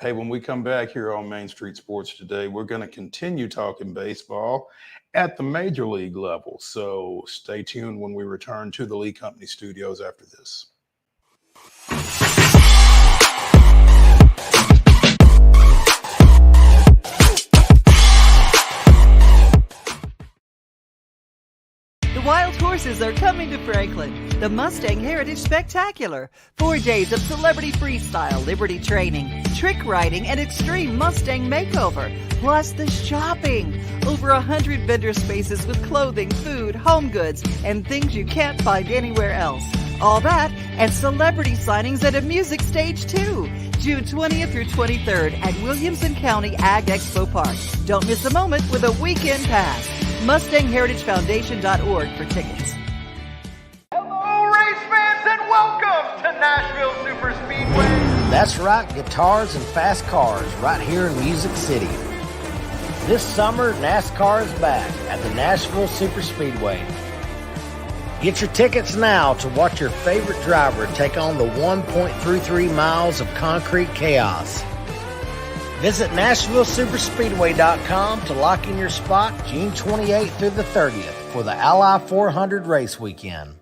Hey, when we come back here on Main Street Sports today, we're going to continue talking baseball at the major league level. So stay tuned when we return to the Lee Company studios after this. Wild horses are coming to Franklin. The Mustang Heritage Spectacular. 4 days of celebrity freestyle, liberty training, trick riding, and extreme Mustang makeover. Plus the shopping. Over 100 vendor spaces with clothing, food, home goods, and things you can't find anywhere else. All that and celebrity signings at a music stage too. June 20th through 23rd at Williamson County Ag Expo Park. Don't miss a moment with a weekend pass. MustangHeritageFoundation.org for tickets. Hello, race fans, and welcome to Nashville Superspeedway. That's right, guitars and fast cars right here in Music City. This summer, NASCAR is back at the Nashville Superspeedway. Get your tickets now to watch your favorite driver take on the 1.33 miles of concrete chaos. Visit NashvilleSuperspeedway.com to lock in your spot June 28th through the 30th for the Ally 400 race weekend.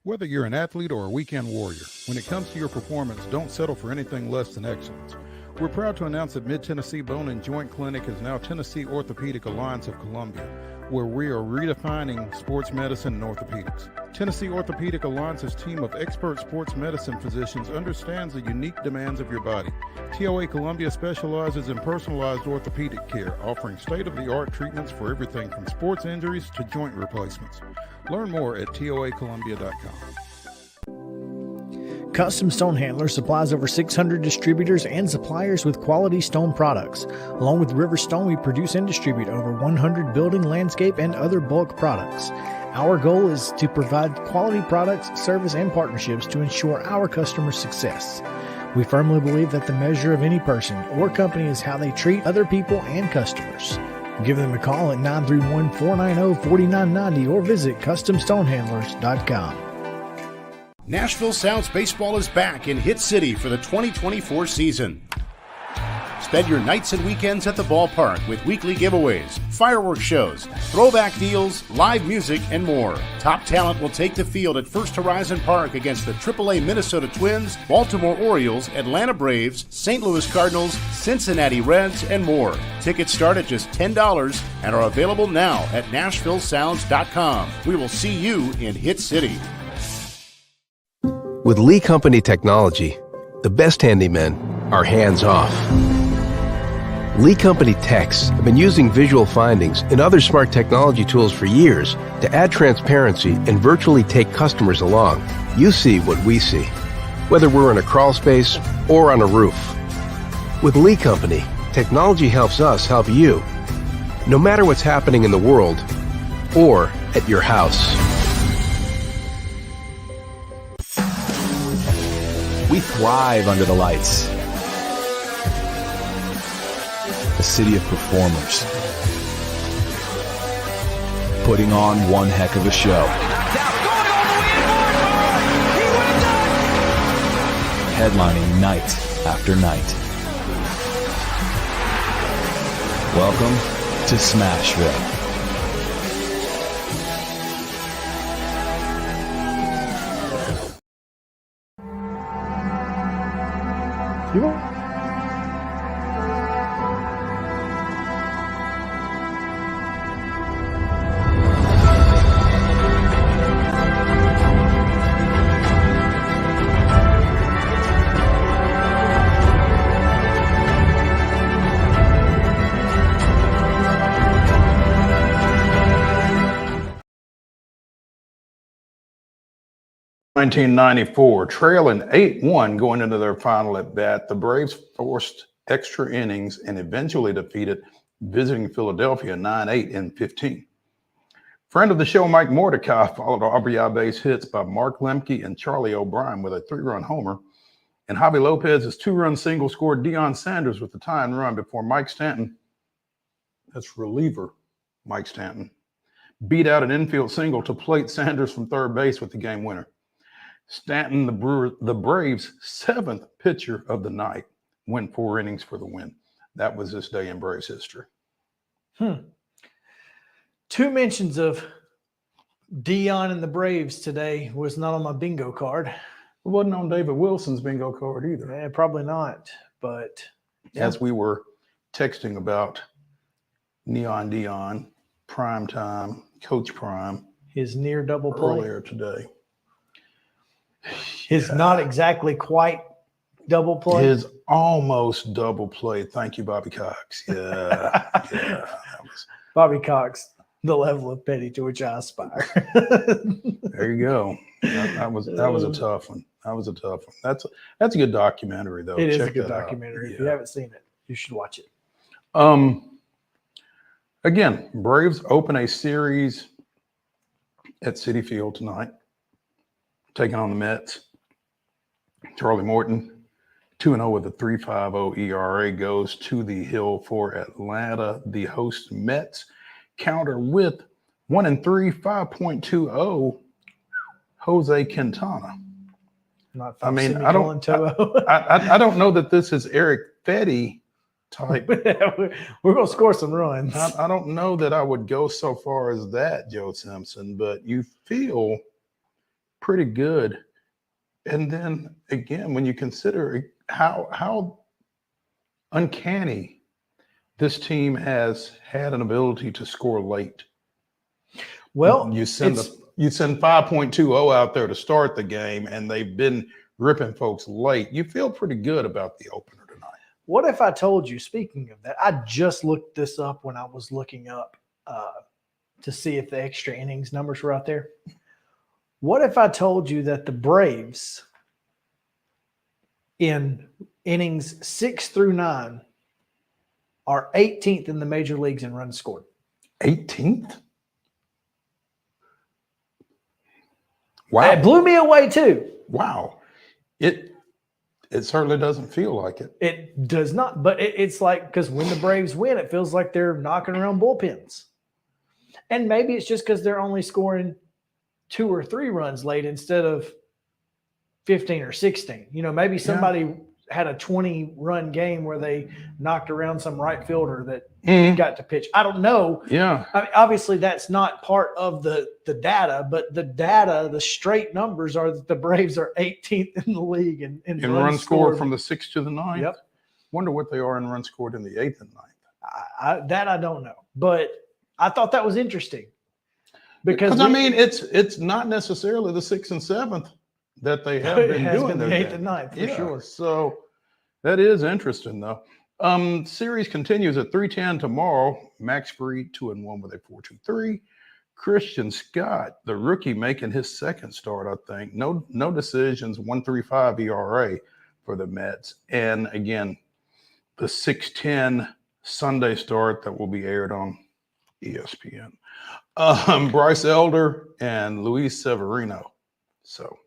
Whether you're an athlete or a weekend warrior, when it comes to your performance, don't settle for anything less than excellence. We're proud to announce that Mid-Tennessee Bone and Joint Clinic is now Tennessee Orthopedic Alliance of Columbia, where we are redefining sports medicine and orthopedics. Tennessee Orthopedic Alliance's team of expert sports medicine physicians understands the unique demands of your body. TOA Columbia specializes in personalized orthopedic care, offering state-of-the-art treatments for everything from sports injuries to joint replacements. Learn more at toacolumbia.com. Custom Stone Handler supplies over 600 distributors and suppliers with quality stone products. Along with River Stone, we produce and distribute over 100 building, landscape, and other bulk products. Our goal is to provide quality products, service, and partnerships to ensure our customers' success. We firmly believe that the measure of any person or company is how they treat other people and customers. Give them a call at 931-490-4990 or visit CustomStonehandlers.com. Nashville Sounds Baseball is back in Hit City for the 2024 season. Spend your nights and weekends at the ballpark with weekly giveaways, fireworks shows, throwback deals, live music, and more. Top talent will take the field at First Horizon Park against the AAA Minnesota Twins, Baltimore Orioles, Atlanta Braves, St. Louis Cardinals, Cincinnati Reds, and more. Tickets start at just $10 and are available now at NashvilleSounds.com. We will see you in Hit City. With Lee Company technology, the best handymen are hands-off. Lee Company techs have been using visual findings and other smart technology tools for years to add transparency and virtually take customers along. You see what we see, whether we're in a crawl space or on a roof. With Lee Company, technology helps us help you, no matter what's happening in the world or at your house. We thrive under the lights. A city of performers. Putting on one heck of a show. Headlining night after night. Welcome to Smashville. You will. '94, trailing 8-1 going into their final at bat, the Braves forced extra innings and eventually defeated visiting Philadelphia 9-8 in 15. Friend of the show, Mike Mordecai, followed RBI base hits by Mark Lemke and Charlie O'Brien with a 3-run homer, and Javi Lopez's 2-run single scored Deion Sanders with the tying run before Mike Stanton, that's reliever Mike Stanton, beat out an infield single to plate Sanders from third base with the game winner. Stanton, the Braves' 7th pitcher of the night, went 4 innings for the win. That was this day in Braves history. 2 mentions of Deion and the Braves today was not on my bingo card. It wasn't on David Wilson's bingo card either. Yeah, probably not, but as we were texting about Neon Deion, Prime Time, Coach Prime, his near double play earlier today. His not exactly quite double play. His almost double play. Thank you, Bobby Cox. Yeah. Bobby Cox, the level of petty to which I aspire. There you go. That was a tough one. That was a tough one. That's a good documentary, though. It is a good documentary. If you haven't seen it, you should watch it. Again, Braves open a series at Citi Field tonight, taking on the Mets. Charlie Morton, 2-0 with a 3.50 ERA, goes to the hill for Atlanta. The host Mets counter with 1-3, 5.20 Jose Quintana. I don't know that this is Eric Fetty type. We're going to score some runs. I don't know that I would go so far as that, Joe Simpson, but you feel pretty good. And then again, when you consider how uncanny. This team has had an ability to score late. Well, you send 5.20 out there to start the game, and they've been ripping folks late. You feel pretty good about the opener tonight. What if I told you, speaking of that, I just looked this up when I was looking up to see if the extra innings numbers were out there. What if I told you that the Braves in innings 6 through 9 are 18th in the major leagues in runs scored? 18th? Wow. It blew me away too. Wow. It certainly doesn't feel like it. It does not, but it's like, because when the Braves win, it feels like they're knocking around bullpens. And maybe it's just because they're only scoring 2 or 3 runs late instead of 15 or 16. You know, maybe somebody had a 20-run game where they knocked around some right fielder that got to pitch. I don't know. Yeah. I mean, obviously, that's not part of the data, but the data, the straight numbers are that the Braves are 18th in the league in runs scored from the 6th to the 9th. Yep. Wonder what they are in runs scored in the 8th and 9th. That I don't know, but I thought that was interesting because I mean, it's not necessarily the 6th and 7th that they have been doing. The 8th and 9th for sure. So that is interesting, though. Series continues at 3:10 tomorrow. Max Fried 2-1 with a 4.23. Christian Scott, the rookie, making his second start. I think no decisions. 1.35 ERA for the Mets, and again, the 6:10 Sunday start that will be aired on ESPN. Bryce Elder and Luis Severino. So,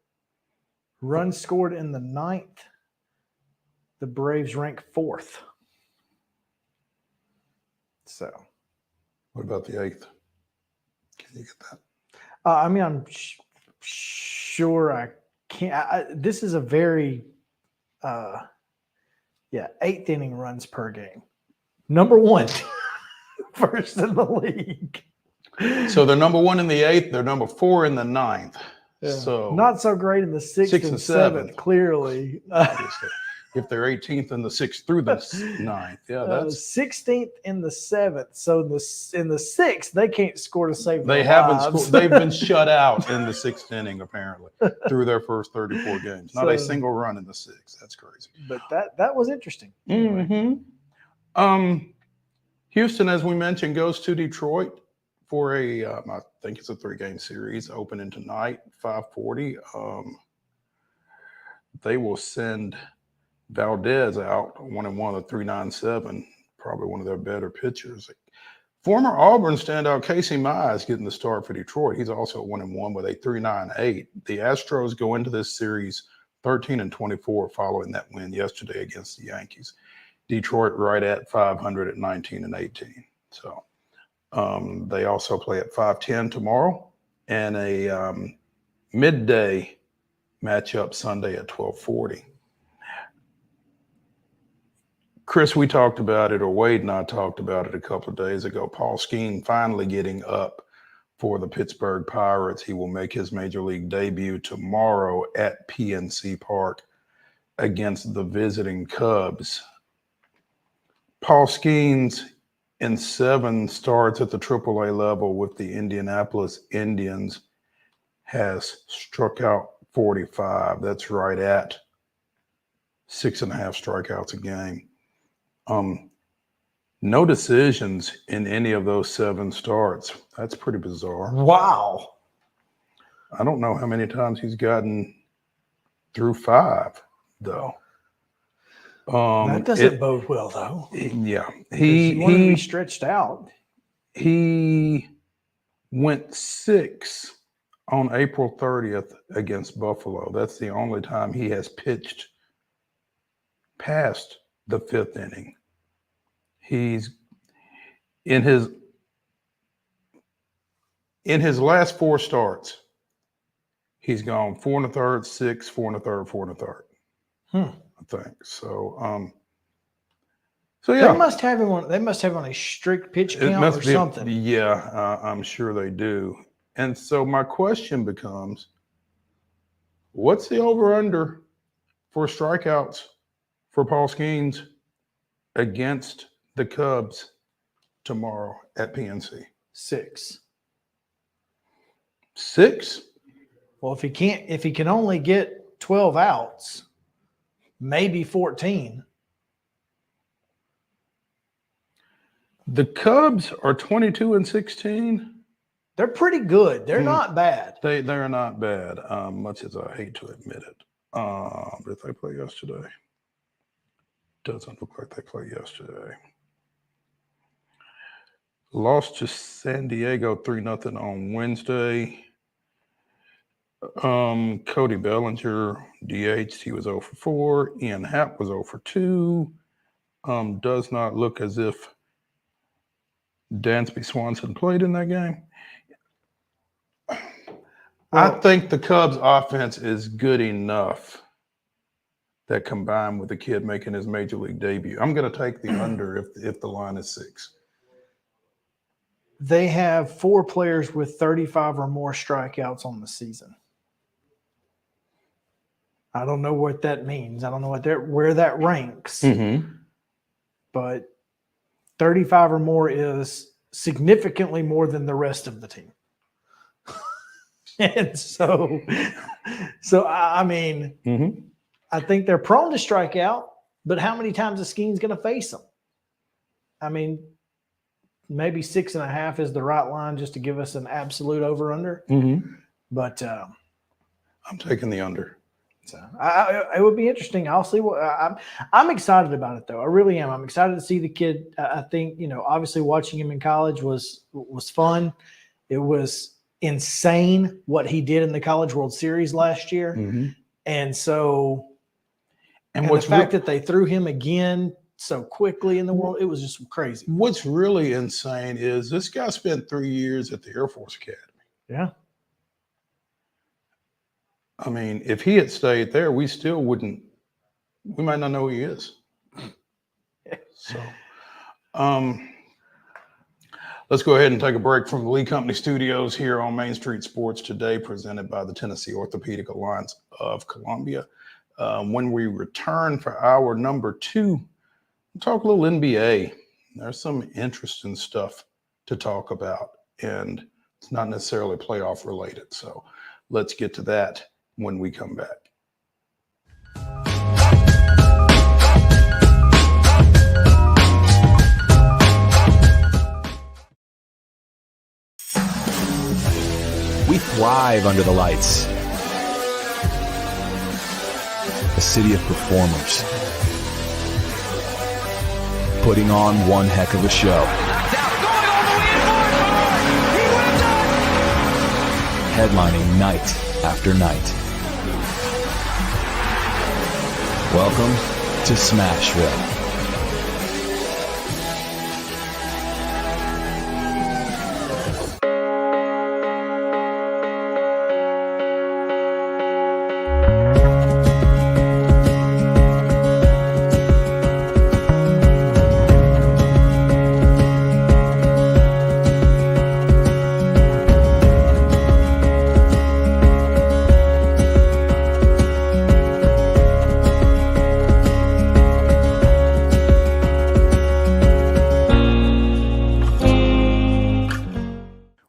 runs scored in the 9th. The Braves rank 4th. So, what about the 8th? Can you get that? I mean, I'm sure I can't. This is a very, 8th inning runs per game. Number 1, first in the league. So they're number 1 in the 8th. They're number 4 in the 9th. Yeah. So not so great in the 6th and 7th, clearly. If they're 18th in the 6th through the 9th. Yeah, that's 16th in the 7th. So in the 6th, they can't score to save they their haven't lives. scored. They've been shut out in the 6th inning, apparently, through their first 34 games. Not a single run in the 6th. That's crazy. But that was interesting. Houston, as we mentioned, goes to Detroit for I think it's a 3-game series opening tonight, 5:40. They will send Valdez out 1-1 at 3.97, probably one of their better pitchers. Former Auburn standout Casey Mize getting the start for Detroit. He's also 1-1 with a 3.98. The Astros go into this series 13-24 following that win yesterday against the Yankees. Detroit right at 500 at 19-18. So they also play at 5:10 tomorrow and a midday matchup Sunday at 12:40. Chris, we talked about it, or Wade and I talked about it a couple of days ago. Paul Skeens finally getting up for the Pittsburgh Pirates. He will make his major league debut tomorrow at PNC Park against the visiting Cubs. Paul Skeens, in 7 starts at the AAA level with the Indianapolis Indians, has struck out 45. That's right at 6.5 strikeouts a game. No decisions in any of those 7 starts. That's pretty bizarre. Wow. I don't know how many times he's gotten through 5, though. That doesn't bode well, though. Yeah. You want to be stretched out. He went 6 on April 30th against Buffalo. That's the only time he has pitched past the 5th inning. He's in his last 4 starts, he's gone 4 1/3, 6, 4 1/3, 4 1/3. I think so. So yeah, they must have him on a strict pitch count or something. Yeah, I'm sure they do. And so my question becomes, what's the over/under for strikeouts for Paul Skeens against the Cubs tomorrow at PNC? 6. 6? Well, if he can only get 12 outs, maybe 14. The Cubs are 22-16. They're pretty good. They're not bad. They're not bad, much as I hate to admit it. Did they play yesterday? Doesn't look like they played yesterday. Lost to San Diego 3-0 on Wednesday. Cody Bellinger DH'd. He was 0 for 4. Ian Happ was 0 for 2. Does not look as if Dansby Swanson played in that game. I think the Cubs offense is good enough that combined with the kid making his major league debut, I'm going to take the under if the line is 6. They have 4 players with 35 or more strikeouts on the season. I don't know what that means. I don't know where that ranks. But 35 or more is significantly more than the rest of the team. And so I mean, I think they're prone to strike out, but how many times is Skeen's going to face them? I mean, maybe 6.5 is the right line just to give us an absolute over-under. But I'm taking the under. So it would be interesting. I'll see what I'm excited about it, though. I really am. I'm excited to see the kid. I think, obviously watching him in college was fun. It was insane what he did in the College World Series last year. And so, and the fact that they threw him again so quickly in the world, it was just crazy. What's really insane is this guy spent 3 years at the Air Force Academy. Yeah. I mean, if he had stayed there, we might not know who he is. So, let's go ahead and take a break from the Lee Company Studios here on Main Street Sports Today, presented by the Tennessee Orthopedic Alliance of Columbia. When we return for hour number 2, we'll talk a little NBA. There's some interesting stuff to talk about, and it's not necessarily playoff related. So let's get to that when we come back. We thrive under the lights. A city of performers, putting on one heck of a show. Headlining night after night. Welcome to Smashville.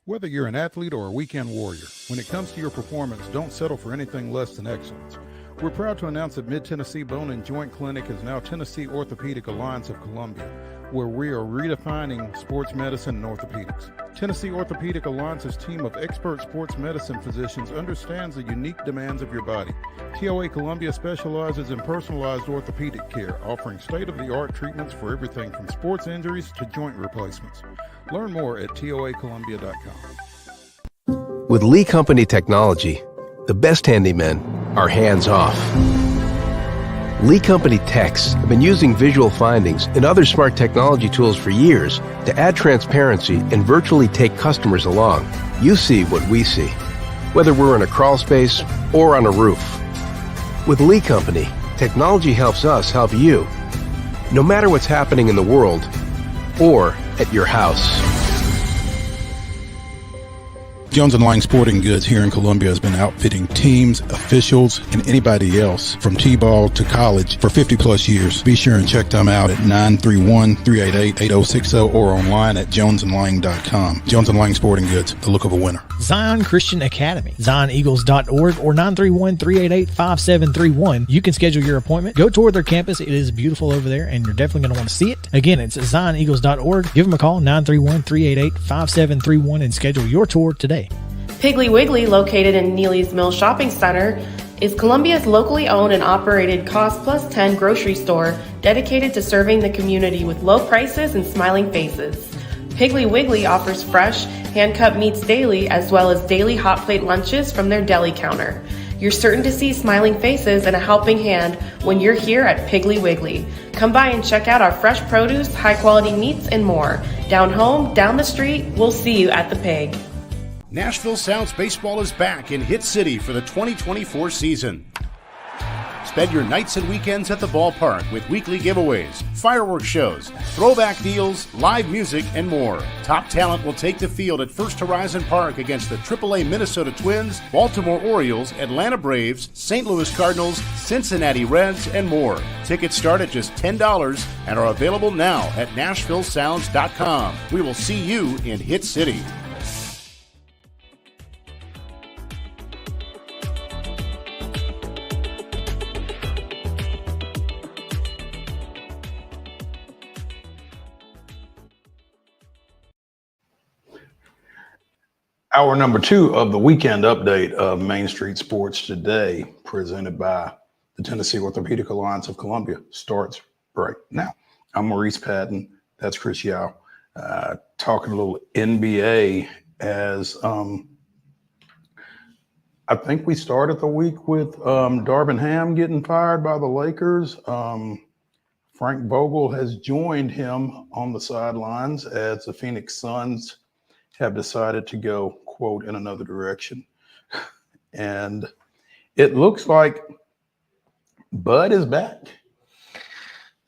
Whether you're an athlete or a weekend warrior, when it comes to your performance, don't settle for anything less than excellence. We're proud to announce that Mid-Tennessee Bone and Joint Clinic is now Tennessee Orthopedic Alliance of Columbia, where we are redefining sports medicine and orthopedics. Tennessee Orthopedic Alliance's team of expert sports medicine physicians understands the unique demands of your body. TOA Columbia specializes in personalized orthopedic care, offering state-of-the-art treatments for everything from sports injuries to joint replacements. Learn more at toacolumbia.com. With Lee Company technology, the best handymen are hands-off. Lee Company techs have been using visual findings and other smart technology tools for years to add transparency and virtually take customers along. You see what we see, whether we're in a crawl space or on a roof. With Lee Company, technology helps us help you, no matter what's happening in the world or at your house. Jones & Lang Sporting Goods here in Columbia has been outfitting teams, officials, and anybody else from T-ball to college for 50 plus years. Be sure and check them out at 931-388-8060 or online at jonesandlang.com. Jones & Lang Sporting Goods, the look of a winner. Zion Christian Academy, zioneagles.org or 931-388-5731. You can schedule your appointment. Go tour their campus. It is beautiful over there, and you're definitely going to want to see it. Again, it's zioneagles.org. Give them a call, 931-388-5731, and schedule your tour today. Piggly Wiggly, located in Neely's Mill Shopping Center, is Columbia's locally owned and operated Cost Plus 10 grocery store dedicated to serving the community with low prices and smiling faces. Piggly Wiggly offers fresh, hand-cut meats daily as well as daily hot plate lunches from their deli counter. You're certain to see smiling faces and a helping hand when you're here at Piggly Wiggly. Come by and check out our fresh produce, high-quality meats, and more. Down home, down the street, we'll see you at the Pig. Nashville Sounds Baseball is back in Hit City for the 2024 season. Spend your nights and weekends at the ballpark with weekly giveaways, fireworks shows, throwback deals, live music, and more. Top talent will take the field at First Horizon Park against the AAA Minnesota Twins, Baltimore Orioles, Atlanta Braves, St. Louis Cardinals, Cincinnati Reds, and more. Tickets start at just $10 and are available now at NashvilleSounds.com. We will see you in Hit City. Hour number 2 of the weekend update of Main Street Sports Today, presented by the Tennessee Orthopedic Alliance of Columbia, starts right now. I'm Maurice Patton. That's Chris Yao. Talking a little NBA as I think we started the week with Darvin Ham getting fired by the Lakers. Frank Vogel has joined him on the sidelines as the Phoenix Suns have decided to go, quote, in another direction. And it looks like Bud is back.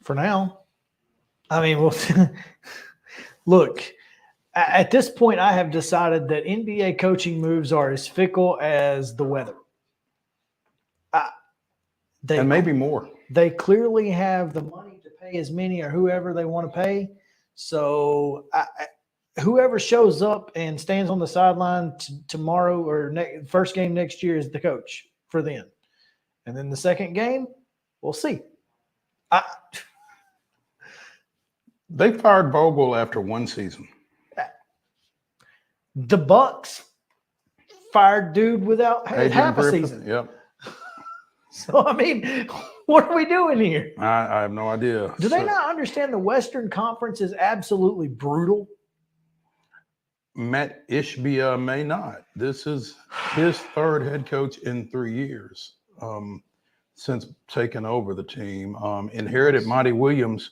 For now. I mean, well, look, at this point, I have decided that NBA coaching moves are as fickle as the weather. And maybe more. They clearly have the money to pay as many or whoever they want to pay. So whoever shows up and stands on the sideline tomorrow or first game next year is the coach for them. And then the second game, we'll see. They fired Vogel after one season. The Bucks fired dude without half a season. Yep. So, I mean, what are we doing here? I have no idea. Do they not understand the Western Conference is absolutely brutal? Matt Ishbia may not. This is his third head coach in 3 years since taking over the team. Inherited Monty Williams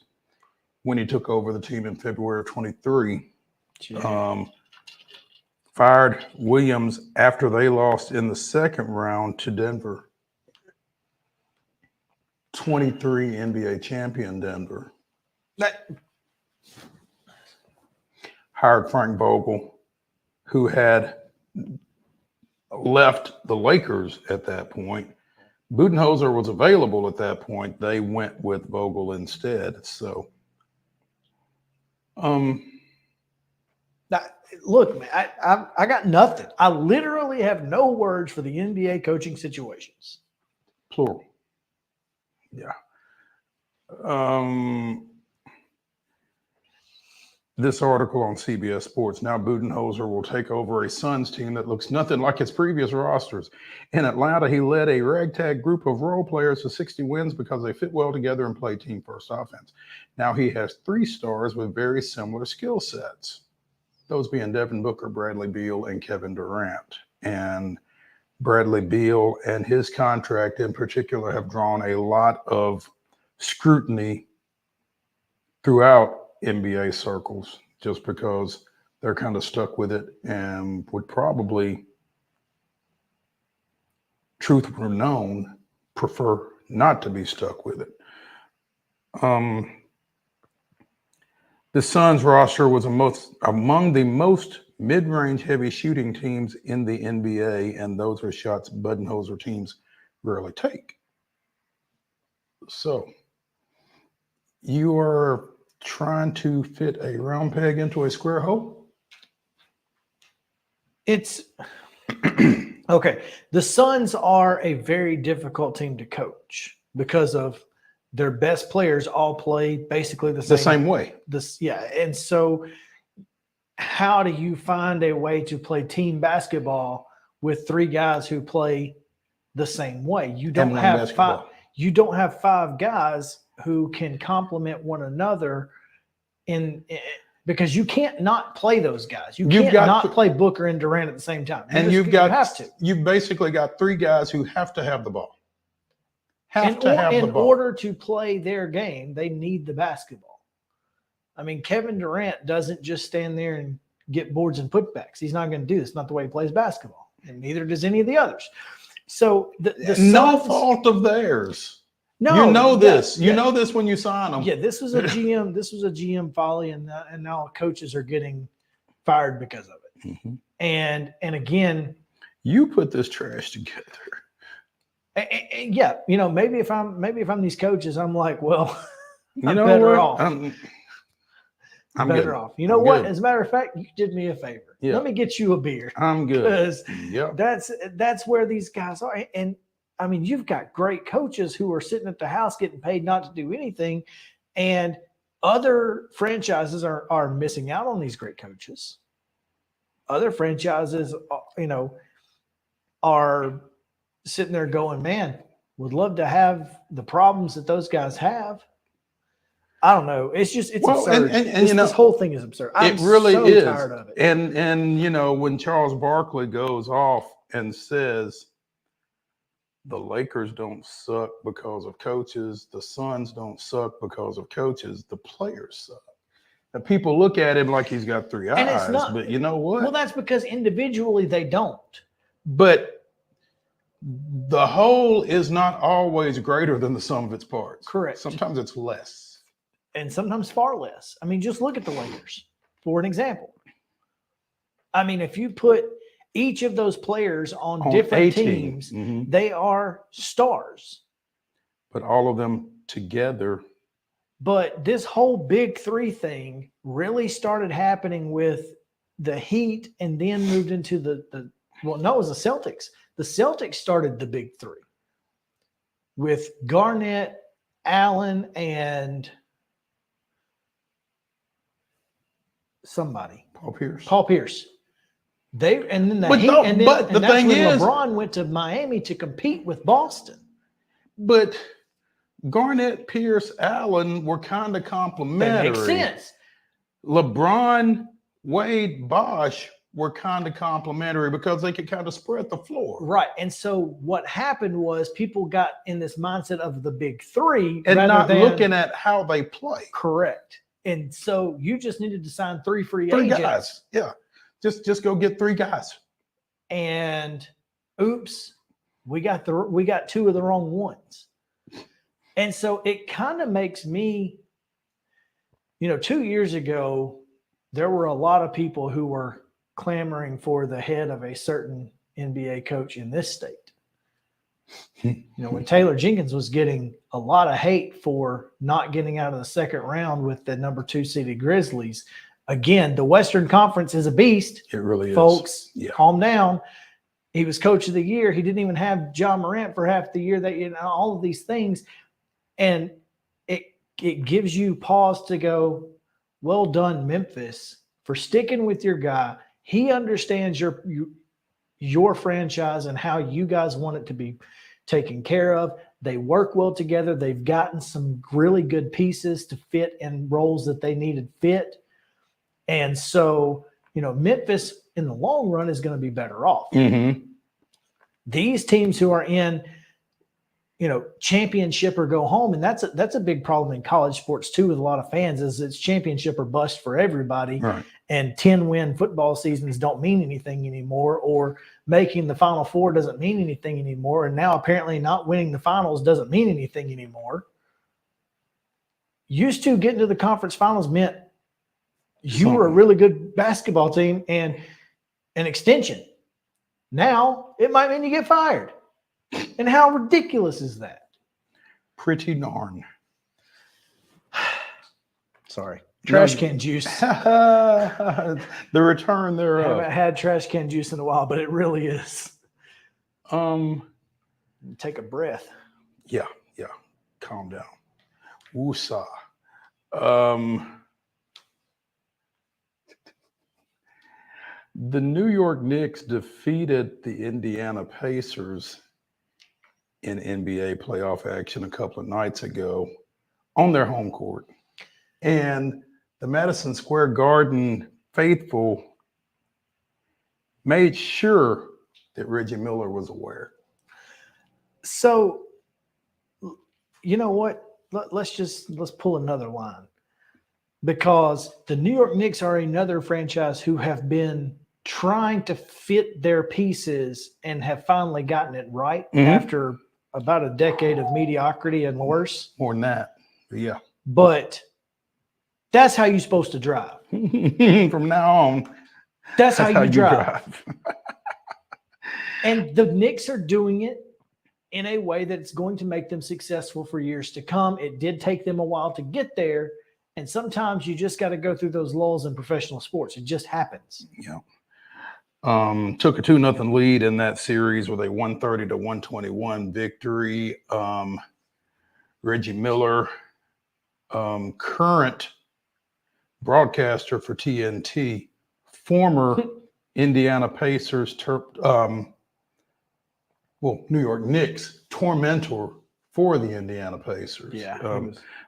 when he took over the team in February of 23. Fired Williams after they lost in the second round to Denver. 23 NBA champion Denver. Hired Frank Vogel, who had left the Lakers at that point. Budenholzer was available at that point. They went with Vogel instead. So, look, man, I got nothing. I literally have no words for the NBA coaching situations. Plural. Yeah. This article on CBS Sports. Now Budenholzer will take over a Suns team that looks nothing like his previous rosters. In Atlanta, he led a ragtag group of role players to 60 wins because they fit well together and play team first offense. Now he has 3 stars with very similar skill sets. Those being Devin Booker, Bradley Beal, and Kevin Durant. And Bradley Beal and his contract in particular have drawn a lot of scrutiny throughout NBA circles just because they're kind of stuck with it and would probably, truth were known, prefer not to be stuck with it. The Suns roster was among the most mid-range heavy shooting teams in the NBA, and those are shots Budenholzer teams rarely take. So you are trying to fit a round peg into a square hole? It's okay. The Suns are a very difficult team to coach because of their best players all play basically the same way. And so how do you find a way to play team basketball with three guys who play the same way? You don't have five. You don't have five guys who can complement one another because you can't not play those guys. You can't not play Booker and Durant at the same time. You have to. You've basically got three guys who have to have the ball. In order to play their game, they need the basketball. I mean, Kevin Durant doesn't just stand there and get boards and putbacks. He's not going to do this. Not the way he plays basketball, and neither does any of the others. So the no fault of theirs. No, you know this. You know this when you sign them. Yeah, this was a GM. This was a GM folly, and now coaches are getting fired because of it. Mm-hmm. And again, you put this trash together. Yeah, maybe if I'm these coaches, I'm like, well, I'm better off. I'm better off. You know what? As a matter of fact, you did me a favor. Yeah. Let me get you a beer. I'm good. Because that's where these guys are. And I mean, you've got great coaches who are sitting at the house getting paid not to do anything, and other franchises are missing out on these great coaches. Other franchises, are sitting there going, man, would love to have the problems that those guys have. I don't know. It's absurd. This whole thing is absurd. It really is. Tired of it. And when Charles Barkley goes off and says the Lakers don't suck because of coaches, the Suns don't suck because of coaches, the players suck. And people look at him like he's got three eyes, but you know what? Well, that's because individually they don't. But the whole is not always greater than the sum of its parts. Correct. Sometimes it's less. And sometimes far less. I mean, just look at the Lakers for an example. I mean, if you put each of those players on different teams, mm-hmm. they are stars. But all of them together. But this whole big three thing really started happening with the Heat and then moved into it was the Celtics. The Celtics started the big three with Garnett, Allen, and somebody. Paul Pierce. LeBron went to Miami to compete with Boston. But Garnett, Pierce, Allen were kind of complementary. That makes sense. LeBron, Wade, Bosh were kind of complementary because they could kind of spread the floor. Right. And so what happened was people got in this mindset of the big three. And not looking at how they play. Correct. And so you just needed to sign three free agents. Guys. Yeah. Just go get three guys. And oops, we got two of the wrong ones. And so it kind of makes me, 2 years ago, there were a lot of people who were clamoring for the head of a certain NBA coach in this state. When Taylor Jenkins was getting a lot of hate for not getting out of the second round with the number 2 seeded Grizzlies. Again, the Western Conference is a beast. It really is. Folks, yeah. Calm down. He was coach of the year. He didn't even have John Morant for half the year. All of these things. And it gives you pause to go, well done, Memphis, for sticking with your guy. He understands your franchise and how you guys want it to be taken care of. They work well together. They've gotten some really good pieces to fit in roles that they needed fit. And so, Memphis in the long run is going to be better off. Mm-hmm. These teams who are in, championship or go home, and that's a big problem in college sports too with a lot of fans, is it's championship or bust for everybody. Right. And 10-win football seasons don't mean anything anymore, or making the Final Four doesn't mean anything anymore. And now apparently not winning the finals doesn't mean anything anymore. Used to getting to the conference finals meant You were a really good basketball team and an extension. Now it might mean you get fired. And how ridiculous is that? Pretty darn. Sorry. Trash can juice. The return I thereof. haven't had trash can juice in a while, but it really is. Take a breath. Yeah. Calm down. Woosah. The New York Knicks defeated the Indiana Pacers in NBA playoff action a couple of nights ago on their home court. And the Madison Square Garden faithful made sure that Reggie Miller was aware. So, you know what? Let's pull another line, because the New York Knicks are another franchise who have been trying to fit their pieces and have finally gotten it right after about a decade of mediocrity and worse. More than that. Yeah. But that's how you're supposed to drive. From now on, that's how you drive. And the Knicks are doing it in a way that it's going to make them successful for years to come. It did take them a while to get there. And sometimes you just got to go through those lulls in professional sports. It just happens. Yeah. Took a 2-0 lead in that series with a 130-121 victory. Reggie Miller, current broadcaster for TNT, former Indiana Pacers, New York Knicks tormentor for the Indiana Pacers. Yeah,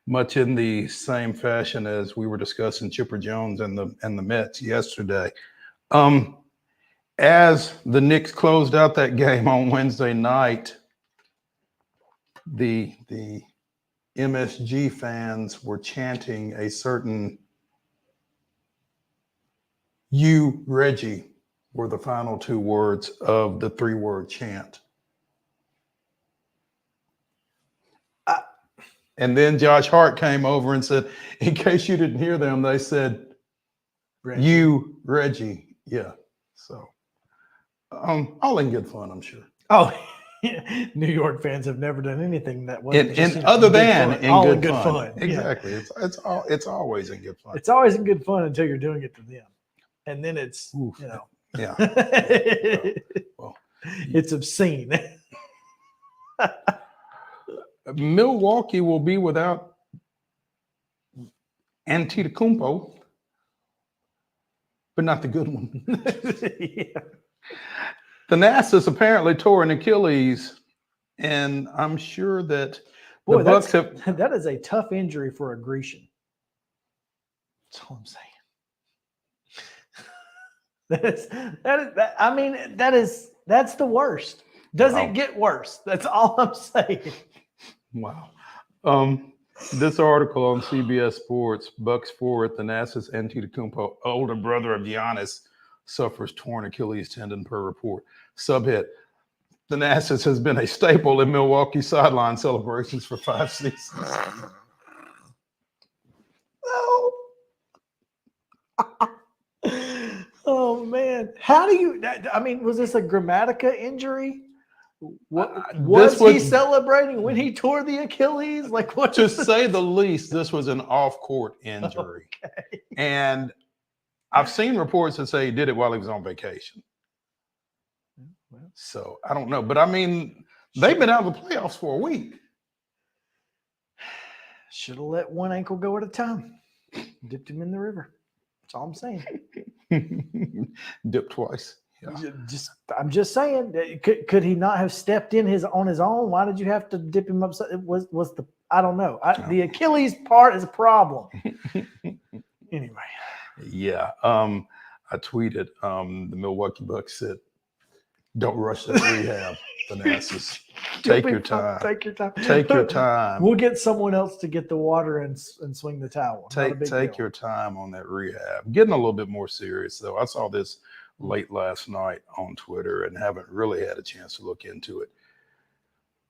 much in the same fashion as we were discussing Chipper Jones and the Mets yesterday. As the Knicks closed out that game on Wednesday night, the MSG fans were chanting a certain "You, Reggie" were the final two words of the 3-word chant. And then Josh Hart came over and said, in case you didn't hear them, they said, Reggie. "You, Reggie." Yeah. So all in good fun, I'm sure. Oh, New York fans have never done anything that wasn't other than in good fun. Yeah. Exactly. It's always in good fun. It's always in good fun until you're doing it to them. And then it's, Yeah. Well, it's obscene. Milwaukee will be without Antetokounmpo, but not the good one. Yeah. The Thanasis apparently tore an Achilles, and I'm sure that Boy, the Bucks that is a tough injury for a Grecian. That's all I'm saying. That's the worst. Does it get worse? That's all I'm saying. Wow. This article on CBS Sports, Bucks forward Thanasis Antetokounmpo, older brother of Giannis, suffers torn Achilles tendon per report. Subhead: Thanasis has been a staple in Milwaukee sideline celebrations for 5 seasons. Oh man, how do you? I mean, was this a Grammatica injury? Was he celebrating when he tore the Achilles? Like, what? To say the least, this was an off-court injury, okay. And I've seen reports that say he did it while he was on vacation. Well, so I don't know, but I mean, they've been out of the playoffs for a week. Should have let one ankle go at a time. Dipped him in the river. That's all I'm saying. Dipped twice. Yeah. I'm just saying. Could he not have stepped in on his own? Why did you have to dip him up? I don't know. The Achilles part is a problem. Anyway. Yeah. I tweeted the Milwaukee Bucks said, "Don't rush that rehab, Thanasis. Take your time. Take your time. Take your time. We'll get someone else to get the water and swing the towel. Take your time on that rehab." Getting a little bit more serious, though. I saw this late last night on Twitter and haven't really had a chance to look into it.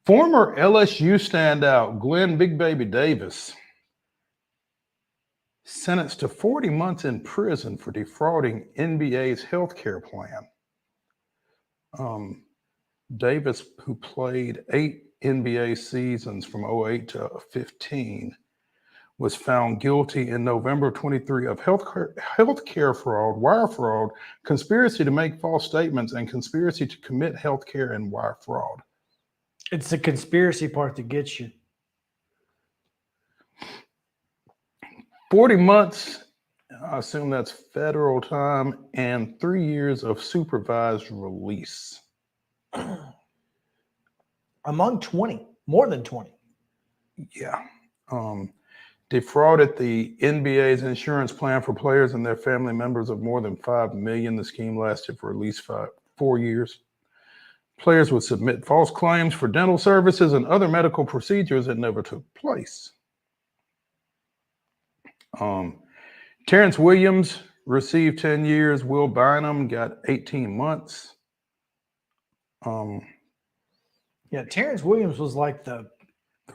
Former LSU standout Glenn Big Baby Davis sentenced to 40 months in prison for defrauding NBA's healthcare plan. Davis, who played 8 NBA seasons from 08 to 15, was found guilty in November of 23 of healthcare fraud, wire fraud, conspiracy to make false statements, and conspiracy to commit healthcare and wire fraud. It's the conspiracy part that gets you. 40 months, I assume that's federal time, and 3 years of supervised release. Among 20, more than 20. Yeah. Defrauded the NBA's insurance plan for players and their family members of more than $5 million. The scheme lasted for at least 4 years. Players would submit false claims for dental services and other medical procedures that never took place. Terrence Williams received 10 years. Will Bynum got 18 months. Yeah, Terrence Williams was like the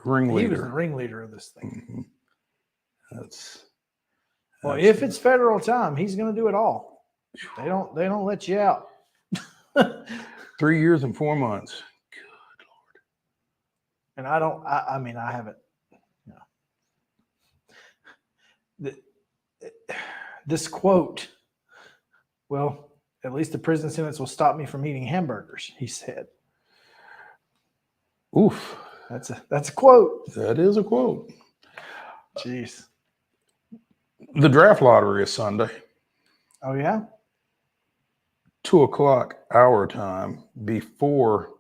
ringleader. He was the ringleader of this thing. Well, if it's federal time, he's going to do it all. They don't let you out. 3 years and 4 months. Good Lord. And I mean, I haven't. This quote, well, at least the prison sentence will stop me from eating hamburgers, he said. Oof. That's a quote. That is a quote. Jeez. The draft lottery is Sunday. Oh, yeah? 2:00 our time before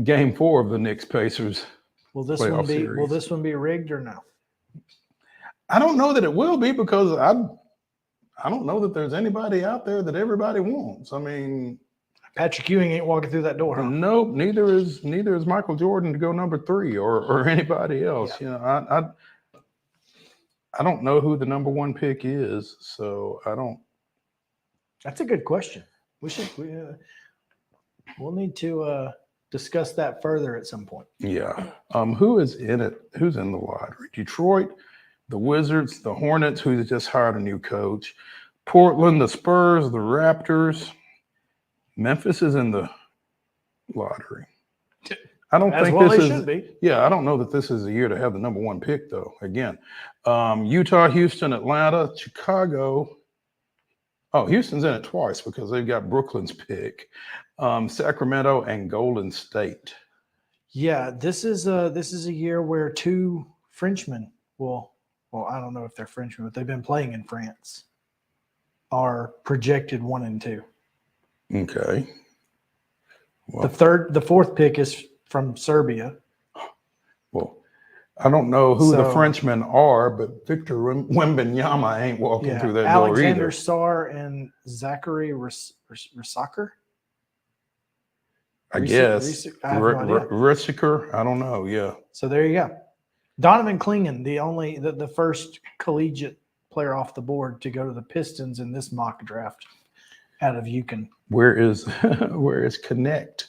Game 4 of the Knicks Pacers. Will this one be rigged or no? I don't know that it will be, because I don't know that there's anybody out there that everybody wants. I mean, Patrick Ewing ain't walking through that door. Huh? Nope. Neither is Michael Jordan to go number 3 or anybody else. Yeah. You know, I don't know who the number 1 pick is, so I don't. That's a good question. We'll need to discuss that further at some point. Yeah. Who is in it? Who's in the lottery? Detroit, the Wizards, the Hornets, who just hired a new coach, Portland, the Spurs, the Raptors. Memphis is in the lottery. I don't think this is. Should be. Yeah, I don't know that this is the year to have the number 1 pick, though. Again, Utah, Houston, Atlanta, Chicago. Oh, Houston's in it twice because they've got Brooklyn's pick. Sacramento and Golden State. Yeah, this is a year where 2 Frenchmen well, I don't know if they're Frenchmen, but they've been playing in France, are projected 1 and 2. Okay. Well, the 4th pick is from Serbia. Well, I don't know who the Frenchmen are, but Victor Wembanyama ain't walking through that door either. Alexander Sarr and Zachary Rissaker. I guess. Rissaker. I don't know. Yeah. So there you go. Donovan Clingan, the first collegiate player off the board to go to the Pistons in this mock draft out of UConn. Where is Connect?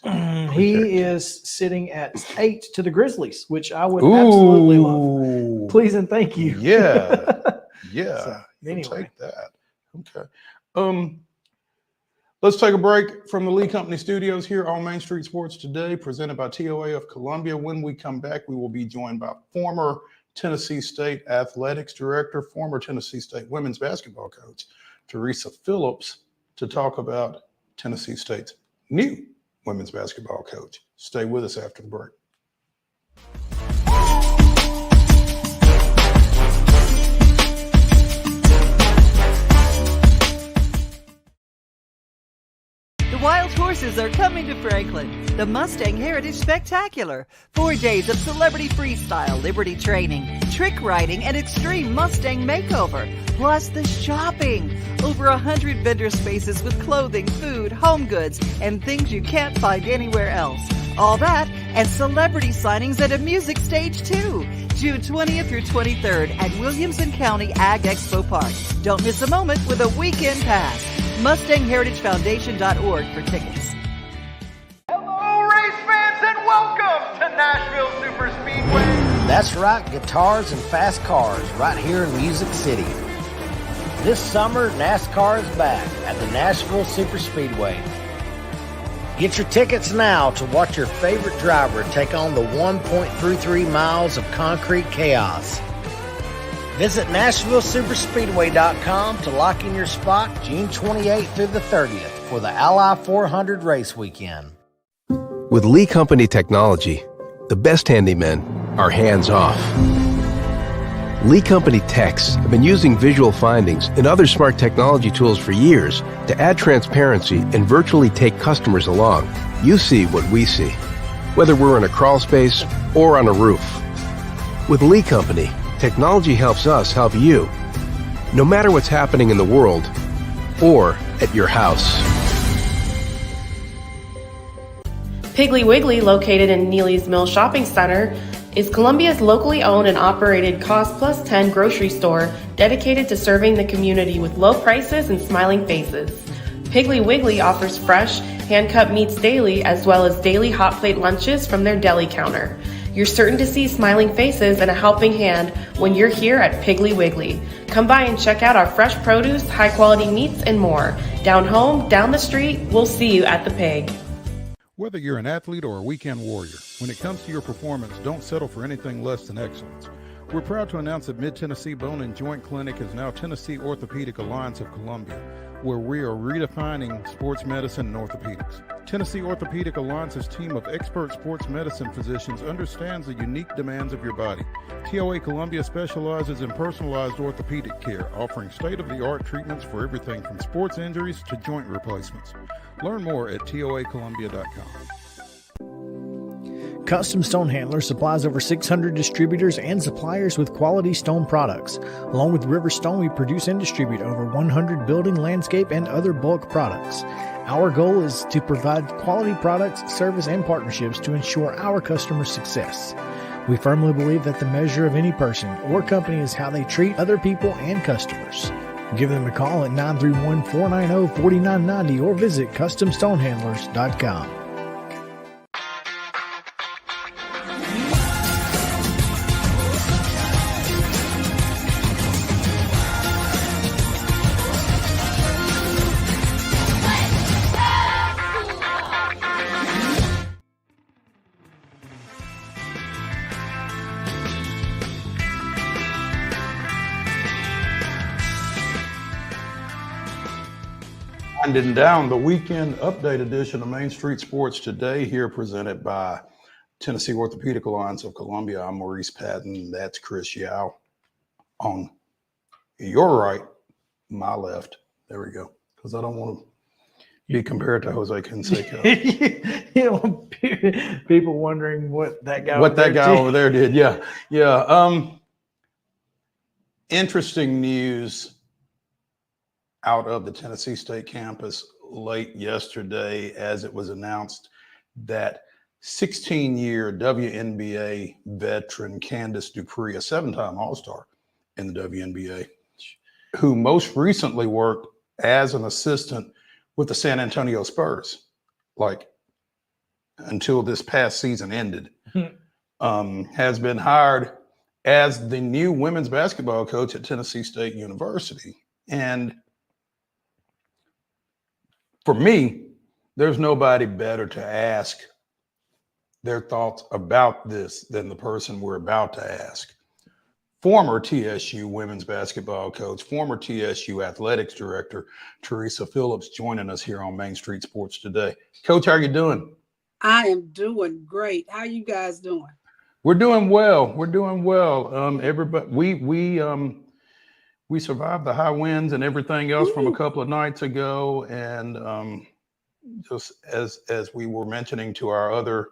He is sitting at 8 to the Grizzlies, which I would absolutely love. Please and thank you. Yeah. Yeah. So, anyway. Take that. Okay. Let's take a break from the Lee Company Studios here on Main Street Sports Today, presented by TOA of Columbia. When we come back, we will be joined by former Tennessee State Athletics Director, former Tennessee State women's basketball coach, TERESA PHILLIPS, to talk about Tennessee State's new women's basketball coach. Stay with us after the break. The wild horses are coming to Franklin. The Mustang Heritage Spectacular. 4 days of celebrity freestyle, liberty training, trick riding, and extreme Mustang makeover. Plus the shopping. Over 100 vendor spaces with clothing, food, home goods, and things you can't find anywhere else. All that and celebrity signings at a music stage too. June 20th through 23rd at Williamson County Ag Expo Park. Don't miss a moment with a weekend pass. MustangHeritageFoundation.org for tickets. Hello, race fans, and welcome to Nashville Super Speedway. That's right, guitars and fast cars right here in Music City. This summer, NASCAR is back at the Nashville Superspeedway. Get your tickets now to watch your favorite driver take on the 1.33 miles of concrete chaos. Visit NashvilleSuperspeedway.com to lock in your spot June 28th through the 30th for the Ally 400 race weekend. With Lee Company technology, the best handymen are hands-off. Lee Company techs have been using visual findings and other smart technology tools for years to add transparency and virtually take customers along. You see what we see, whether we're in a crawl space or on a roof. With Lee Company, technology helps us help you, no matter what's happening in the world or at your house. Piggly Wiggly, located in Neely's Mill Shopping Center, is Columbia's locally owned and operated Cost Plus 10 grocery store dedicated to serving the community with low prices and smiling faces. Piggly Wiggly offers fresh, hand-cut meats daily as well as daily hot plate lunches from their deli counter. You're certain to see smiling faces and a helping hand when you're here at Piggly Wiggly. Come by and check out our fresh produce, high-quality meats, and more. Down home, down the street, we'll see you at the Pig. Whether you're an athlete or a weekend warrior, when it comes to your performance, don't settle for anything less than excellence. We're proud to announce that Mid-Tennessee Bone and Joint Clinic is now Tennessee Orthopedic Alliance of Columbia, where we are redefining sports medicine and orthopedics. Tennessee Orthopedic Alliance's team of expert sports medicine physicians understands the unique demands of your body. TOA Columbia specializes in personalized orthopedic care, offering state-of-the-art treatments for everything from sports injuries to joint replacements. Learn more at toacolumbia.com. Custom Stone Handler supplies over 600 distributors and suppliers with quality stone products. Along with River Stone, we produce and distribute over 100 building, landscape, and other bulk products. Our goal is to provide quality products, service, and partnerships to ensure our customers' success. We firmly believe that the measure of any person or company is how they treat other people and customers. Give them a call at 931-490-4990 or visit CustomStonehandlers.com. Winding down the weekend update edition of Main Street Sports Today, here presented by Tennessee Orthopedic Alliance of Columbia. I'm Maurice Patton. That's Chris Yao. On your right, my left. There we go. Because I don't want to be compared to Jose Canseco. You know, people wondering what that guy over there did. Yeah. Interesting news out of the Tennessee State campus late yesterday, as it was announced that 16-year WNBA veteran Candace Dupree, a 7-time All-Star in the WNBA, who most recently worked as an assistant with the San Antonio Spurs, like until this past season ended, has been hired as the new women's basketball coach at Tennessee State University. And for me, there's nobody better to ask their thoughts about this than the person we're about to ask. Former TSU women's basketball coach, former TSU athletics director, TERESA PHILLIPS, joining us here on Main Street Sports Today. Coach, how are you doing? I am doing great. How you guys doing? We're doing well. Everybody, we survived the high winds and everything else from a couple of nights ago. And just as we were mentioning to our other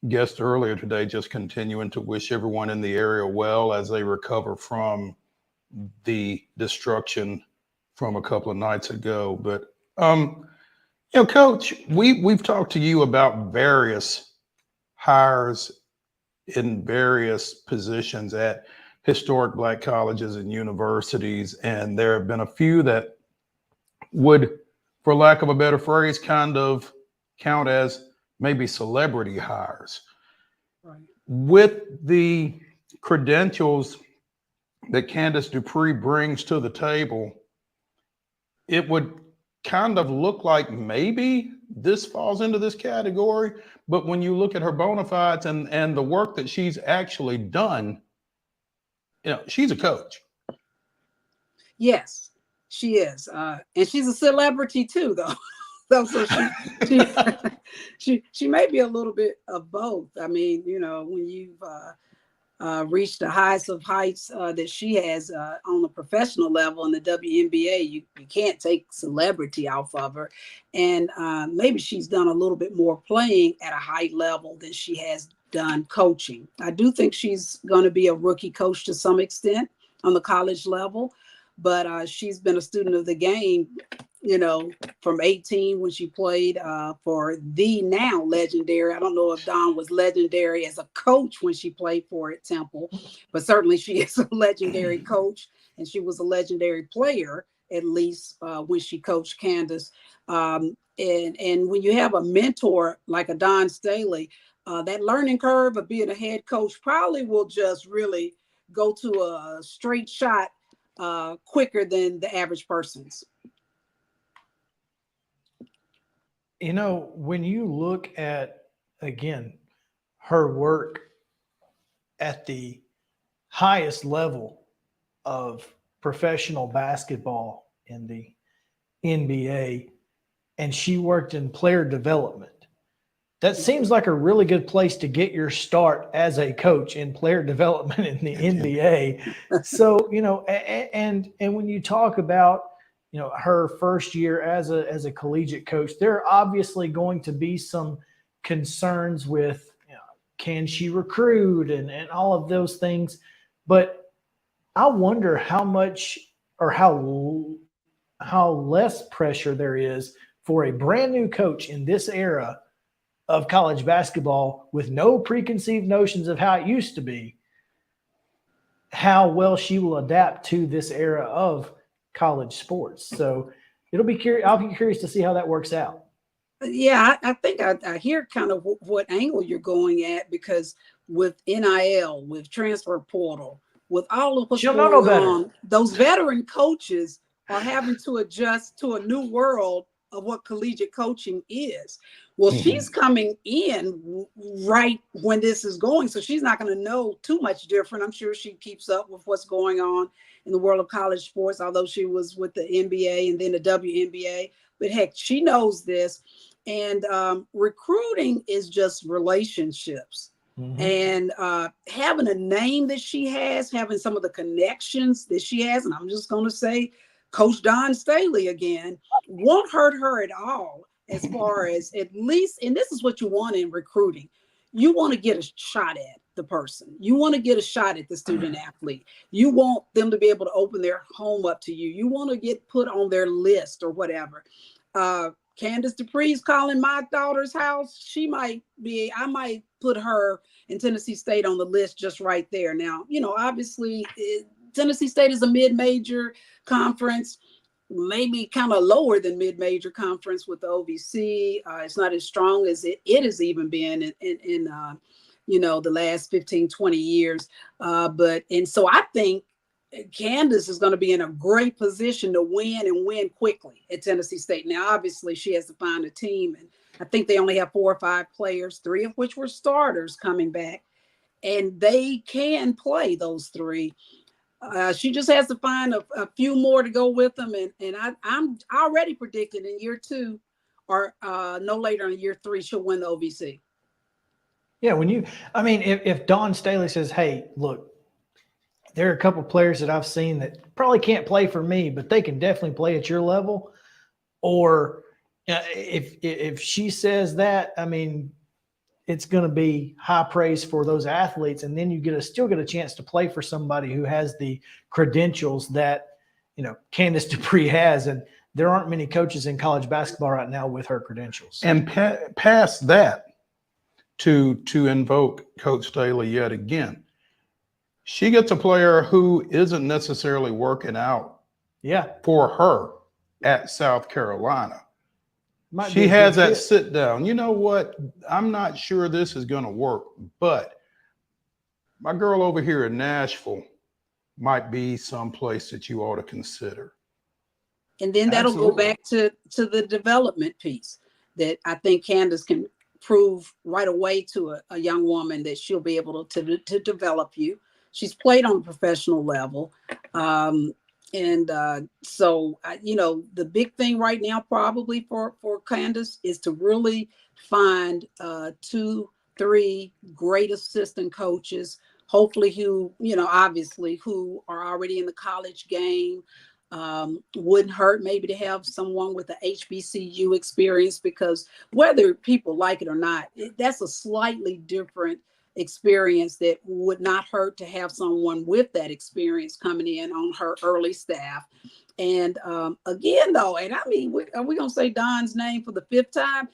guest earlier today, just continuing to wish everyone in the area well as they recover from the destruction from a couple of nights ago. But, Coach, we've talked to you about various hires in various positions at historic Black colleges and universities, and there have been a few that would, for lack of a better phrase, kind of count as maybe celebrity hires. Right. With the credentials that Candace Dupree brings to the table, it would kind of look like maybe this falls into this category. But when you look at her bona fides and the work that she's actually done, she's a coach. Yes, she is. And she's a celebrity too, though. So she may be a little bit of both. I mean, when you've reached the highest of heights that she has on the professional level in the WNBA, you can't take celebrity off of her. And maybe she's done a little bit more playing at a high level than she has done coaching. I do think she's going to be a rookie coach to some extent on the college level, but she's been a student of the game, from 18 when she played for the now legendary. I don't know if Dawn was legendary as a coach when she played for at Temple, but certainly she is a legendary coach, and she was a legendary player, at least when she coached Candace. And when you have a mentor like a Dawn Staley, that learning curve of being a head coach probably will just really go to a straight shot quicker than the average person's. When you look at, again, her work at the highest level of professional basketball in the NBA, and she worked in player development, that seems like a really good place to get your start as a coach in player development in the NBA. So, and when you talk about, her first year as a collegiate coach, there are obviously going to be some concerns with, can she recruit and all of those things. But I wonder how much or how less pressure there is for a brand new coach in this era of college basketball with no preconceived notions of how it used to be, how well she will adapt to this era of college sports. So I'll be curious to see how that works out. Yeah, I think I hear kind of what angle you're going at, because with NIL, with transfer portal, with all of what's going on, those veteran coaches are having to adjust to a new world of what collegiate coaching is. Well, she's coming in right when this is going, so she's not going to know too much different. I'm sure she keeps up with what's going on in the world of college sports, although she was with the NBA and then the WNBA. But heck, she knows this. And recruiting is just relationships. And having a name that she has, having some of the connections that she has, and I'm just going to say Coach Dawn Staley again, won't hurt her at all, as far as, at least, and this is what you want in recruiting. You want to get a shot at the person. You want to get a shot at the student athlete. You want them to be able to open their home up to you. You want to get put on their list or whatever. Candace Dupree's calling my daughter's house. I might put her in Tennessee State on the list just right there. Now, obviously Tennessee State is a mid-major conference, maybe kind of lower than mid-major conference with the OVC. It's not as strong as it has even been in the last 15, 20 years. And so I think Candace is going to be in a great position to win and win quickly at Tennessee State. Now, obviously, she has to find a team, and I think they only have 4 or 5 players, 3 of which were starters coming back, and they can play those 3. She just has to find a few more to go with them, and I'm already predicting in year 2 or no later in year 3 she'll win the OVC. Yeah, if Dawn Staley says, "Hey, look, there are a couple players that I've seen that probably can't play for me, but they can definitely play at your level," or if she says that, it's going to be high praise for those athletes, and then you still get a chance to play for somebody who has the credentials that Candace Dupree has, and there aren't many coaches in college basketball right now with her credentials. And past that, to invoke Coach Staley yet again, she gets a player who isn't necessarily working out for her at South Carolina. She has that sit down. You know what? I'm not sure this is going to work, but my girl over here in Nashville might be someplace that you ought to consider. And then that'll Absolutely. go back to the development piece that I think Candace can prove right away to a young woman that she'll be able to develop you. She's played on a professional level. So, the big thing right now probably for Candace is to really find 2-3 great assistant coaches, hopefully who, obviously who are already in the college game. Wouldn't hurt maybe to have someone with the HBCU experience, because whether people like it or not, that's a slightly different experience that would not hurt to have someone with that experience coming in on her early staff. And again, though, and I mean, are we going to say Don's name for the 5th time?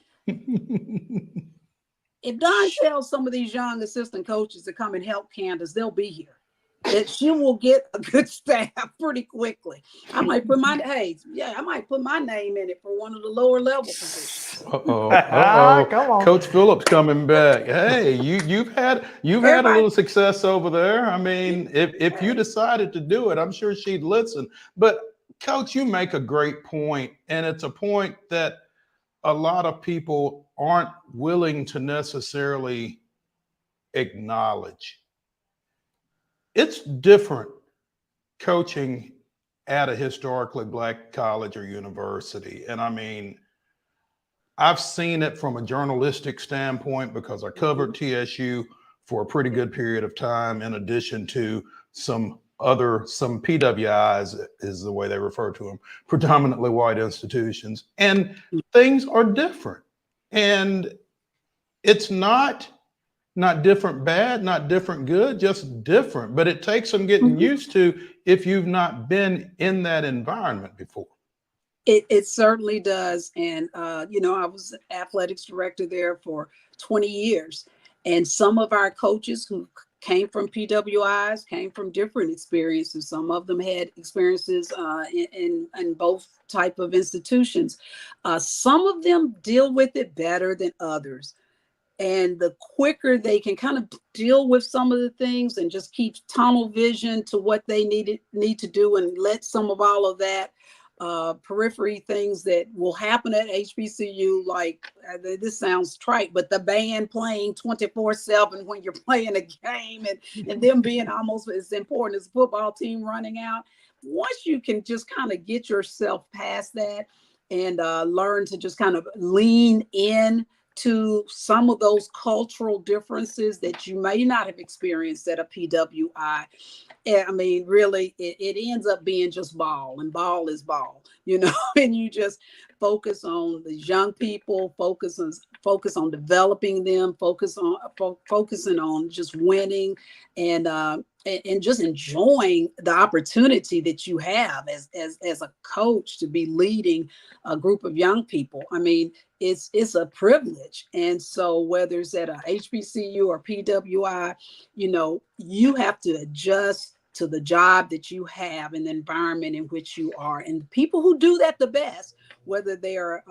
If Don tells some of these young assistant coaches to come and help Candace, they'll be here. That she will get a good staff pretty quickly. I might put my name in it for one of the lower level positions. Come on. Coach Phillips coming back. Hey, you've had a little success over there. I mean, if you decided to do it, I'm sure she'd listen. But Coach, you make a great point, and it's a point that a lot of people aren't willing to necessarily acknowledge. It's different coaching at a historically Black college or university. And I mean, I've seen it from a journalistic standpoint because I covered TSU for a pretty good period of time, in addition to some PWIs is the way they refer to them, predominantly white institutions. And things are different. And it's not different bad, not different good, just different. But it takes some getting used to if you've not been in that environment before. It certainly does. And, I was athletics director there for 20 years. And some of our coaches who came from PWIs came from different experiences. Some of them had experiences in both type of institutions. Some of them deal with it better than others. And the quicker they can kind of deal with some of the things and just keep tunnel vision to what they need to do, and let some of all of that periphery things that will happen at HBCU, like this sounds trite, but the band playing 24/7 when you're playing a game, and them being almost as important as a football team running out. Once you can just kind of get yourself past that and learn to just kind of lean in to some of those cultural differences that you may not have experienced at a PWI. I mean, really, it ends up being just ball, and ball is ball, and you just focus on the young people, focus on developing them, focusing on just winning, and just enjoying the opportunity that you have as a coach to be leading a group of young people. I mean, it's a privilege. And so whether it's at a HBCU or PWI, you have to adjust to the job that you have and the environment in which you are. And the people who do that the best, whether they are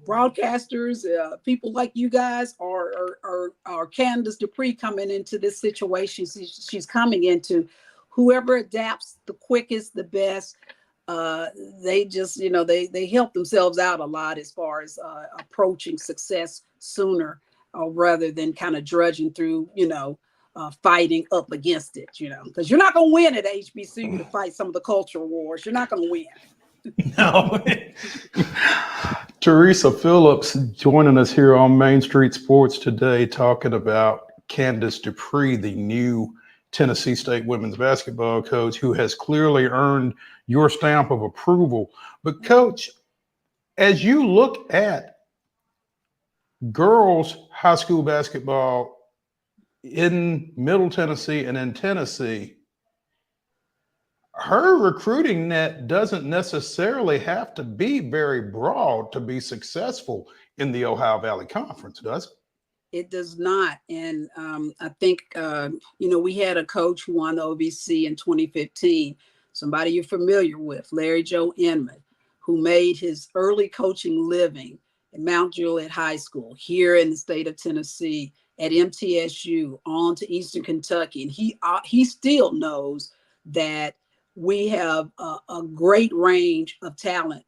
broadcasters, people like you guys, or Candace Dupree coming into this situation she's coming into, whoever adapts the quickest, the best, they just, they help themselves out a lot as far as approaching success sooner, rather than kind of drudging through, fighting up against it, because you're not going to win at HBCU to fight some of the cultural wars. You're not going to win. No. TERESA Phillips joining us here on Main Street Sports today, talking about Candace Dupree, the new Tennessee State women's basketball coach, who has clearly earned your stamp of approval. But Coach, as you look at girls high school basketball in Middle Tennessee and in Tennessee, her recruiting net doesn't necessarily have to be very broad to be successful in the Ohio Valley Conference, does it? It does not. And I think, we had a coach who won the OVC in 2015, somebody you're familiar with, Larry Joe Inman, who made his early coaching living at Mount Juliet High School here in the state of Tennessee, at MTSU, on to Eastern Kentucky. And he still knows that we have a great range of talent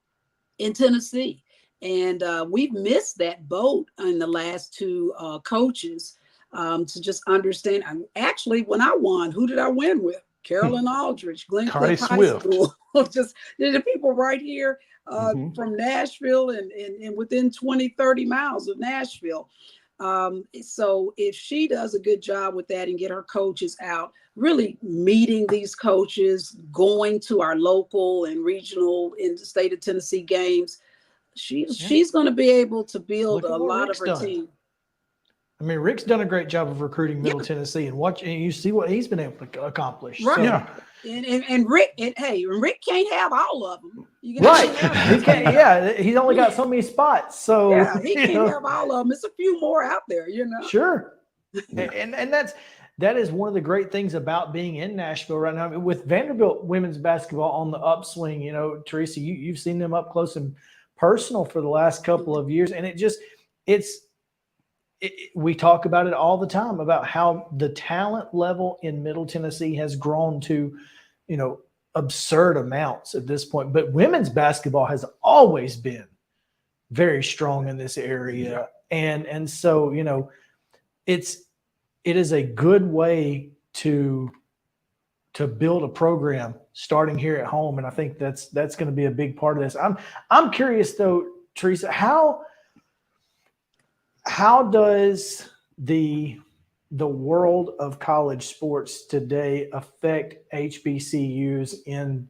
in Tennessee. And we've missed that boat in the last two coaches to just understand. Actually, when I won, who did I win with? Carolyn Aldridge, Glencliff High Swift. School. Just the people right here from Nashville and within 20, 30 miles of Nashville. So if she does a good job with that and get her coaches out, really meeting these coaches, going to our local and regional in the state of Tennessee games, she's going to be able to build a lot of her team. I mean, Rick's done a great job of recruiting Middle Tennessee, and you see what he's been able to accomplish. Right. So, yeah. And Rick, Rick can't have all of them. Right. He's only got so many spots. So yeah, he can't have all of them. There's a few more out there, Sure. And that is one of the great things about being in Nashville right now. With Vanderbilt women's basketball on the upswing, Teresa, you've seen them up close and personal for the last couple of years. And we talk about it all the time about how the talent level in Middle Tennessee has grown to, absurd amounts at this point. But women's basketball has always been very strong in this area. Yeah. And so, it is a good way to build a program starting here at home. And I think that's going to be a big part of this. I'm curious though, Teresa, how does the world of college sports today affect HBCUs in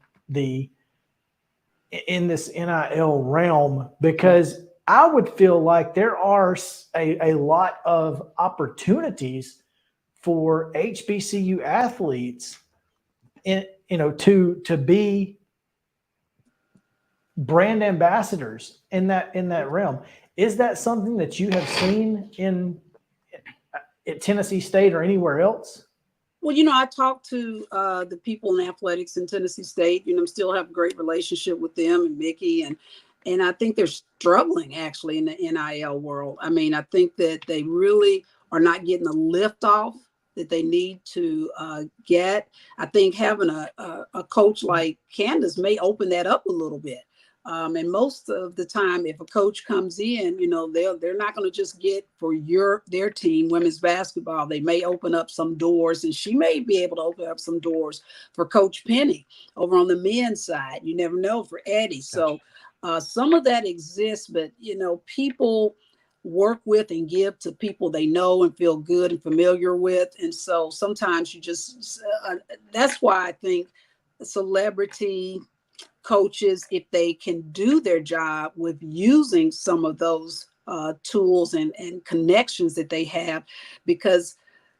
this NIL realm? Because I would feel like there are a lot of opportunities for HBCU athletes to be brand ambassadors in that realm. Is that something that you have seen at Tennessee State or anywhere else? Well, I talked to the people in athletics in Tennessee State. Still have a great relationship with them and Mickey, and I think they're struggling actually in the NIL world. I mean, I think that they really are not getting the lift off that they need to get. I think having a coach like Candace may open that up a little bit. And most of the time, if a coach comes in, they're not going to just get for their team, women's basketball. They may open up some doors, and she may be able to open up some doors for Coach Penny over on the men's side. You never know, for Eddie. So some of that exists, but, people work with and give to people they know and feel good and familiar with. And so sometimes you just, that's why I think celebrity coaches, if they can do their job with using some of those tools and connections that they have, because,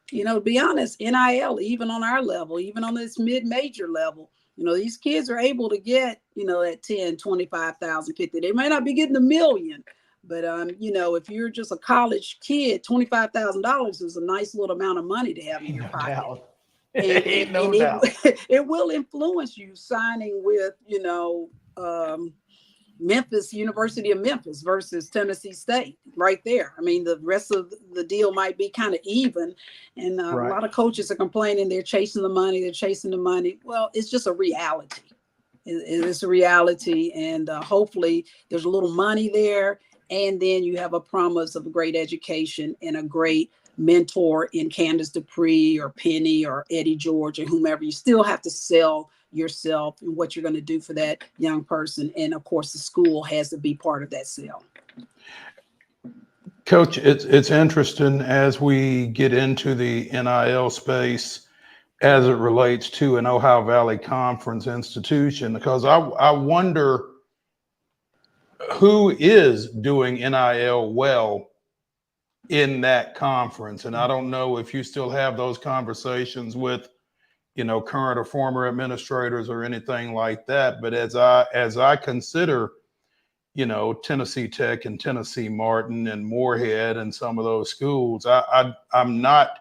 to be honest, NIL, even on our level, even on this mid-major level, these kids are able to get, at 10, 25,000, 50. They might not be getting $1 million, but, if you're just a college kid, $25,000 is a nice little amount of money to have in your pocket. It will influence you signing with, Memphis, University of Memphis versus Tennessee State right there. I mean, the rest of the deal might be kind of even. And a lot of coaches are complaining they're chasing the money. Well, it's just a reality. It's a reality. And hopefully there's a little money there. And then you have a promise of a great education and a great mentor in Candace Dupree or Penny or Eddie George or whomever. You still have to sell yourself and what you're going to do for that young person. And of course, the school has to be part of that sale. Coach, it's interesting as we get into the NIL space as it relates to an Ohio Valley Conference institution, because I wonder who is doing NIL well in that conference. And I don't know if you still have those conversations with, current or former administrators or anything like that. But as I consider, Tennessee Tech and Tennessee Martin and Moorhead and some of those schools, I'm not,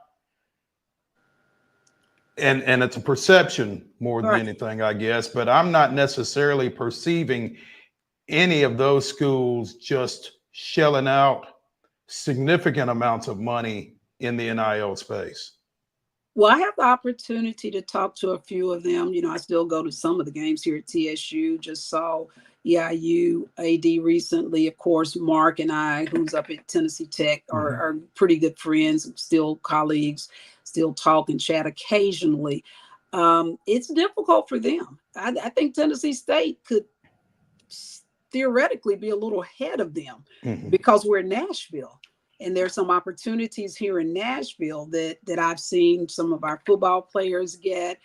and it's a perception more than anything, I guess, but I'm not necessarily perceiving any of those schools just shelling out significant amounts of money in the NIL space. Well, I have the opportunity to talk to a few of them. I still go to some of the games here at TSU. Just saw EIU AD recently. Of course, Mark and I, who's up at Tennessee Tech, are pretty good friends, still colleagues, still talk and chat occasionally. It's difficult for them. I think Tennessee State could theoretically be a little ahead of them because we're in Nashville. And there's some opportunities here in Nashville that I've seen some of our football players get,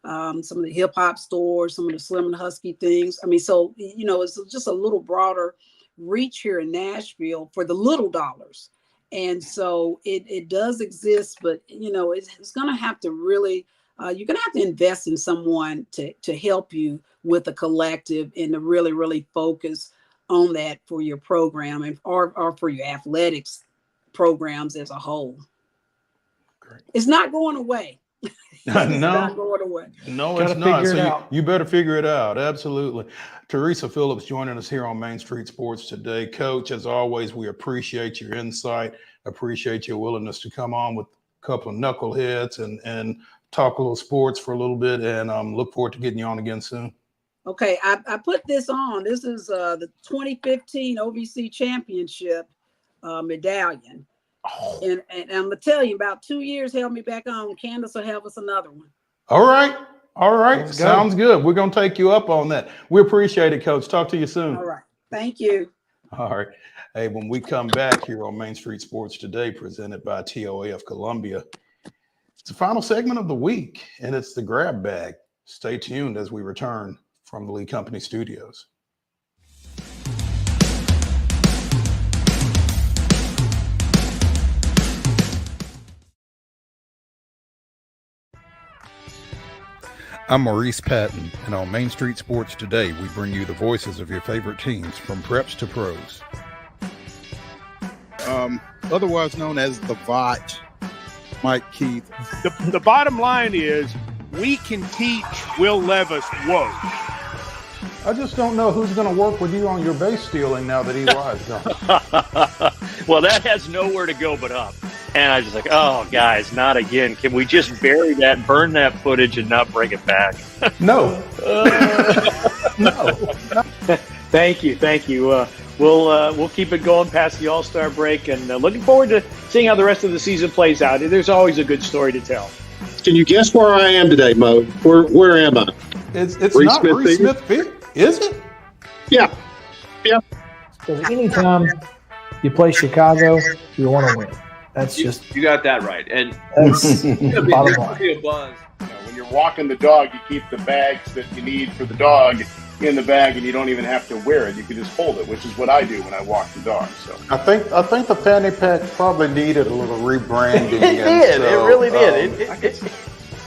some of the hip hop stores, some of the Slim and Husky things. I mean, so, it's just a little broader reach here in Nashville for the little dollars. And so it does exist, but, it's going to have to really, you're going to have to invest in someone to help you with a collective and to really, really focus on that for your program and or for your athletics programs as a whole. Great. It's not going away. Not going away. No, it's not. So you better figure it out. Absolutely. TERESA Phillips joining us here on Main Street Sports today. Coach, as always, we appreciate your insight, appreciate your willingness to come on with a couple of knuckleheads and talk a little sports for a little bit, and look forward to getting you on again soon. Okay, I put this on. This is the 2015 OVC Championship medallion. Oh. And I'm going to tell you, about 2 years held me back on. Candace will have us another one. All right. Sounds good. We're going to take you up on that. We appreciate it, Coach. Talk to you soon. All right. Thank you. All right. Hey, when we come back here on Main Street Sports Today, presented by TOA of Columbia, it's the final segment of the week, and it's the grab bag. Stay tuned as we return from the Lee Company studios. I'm Maurice Patton, and on Main Street Sports Today, we bring you the voices of your favorite teams from preps to pros. Otherwise known as the VOT, Mike Keith. The bottom line is we can teach Will Levis woke. I just don't know who's going to work with you on your base stealing now that EY's gone. Well, that has nowhere to go but up. And I was just like, oh, guys, not again. Can we just bury that, burn that footage, and not bring it back? No. No. Thank you. We'll keep it going past the All-Star break, and looking forward to seeing how the rest of the season plays out. There's always a good story to tell. Can you guess where I am today, Mo? Where am I? It's not Reese Smith Field, is it? Yeah. Because anytime you play Chicago, you want to win. That's you got that right, and that's bottom line. Be a buzz. When you're walking the dog, you keep the bags that you need for the dog in the bag, and you don't even have to wear it. You can just hold it, which is what I do when I walk the dog. So I think the fanny pack probably needed a little rebranding. It did. It really did.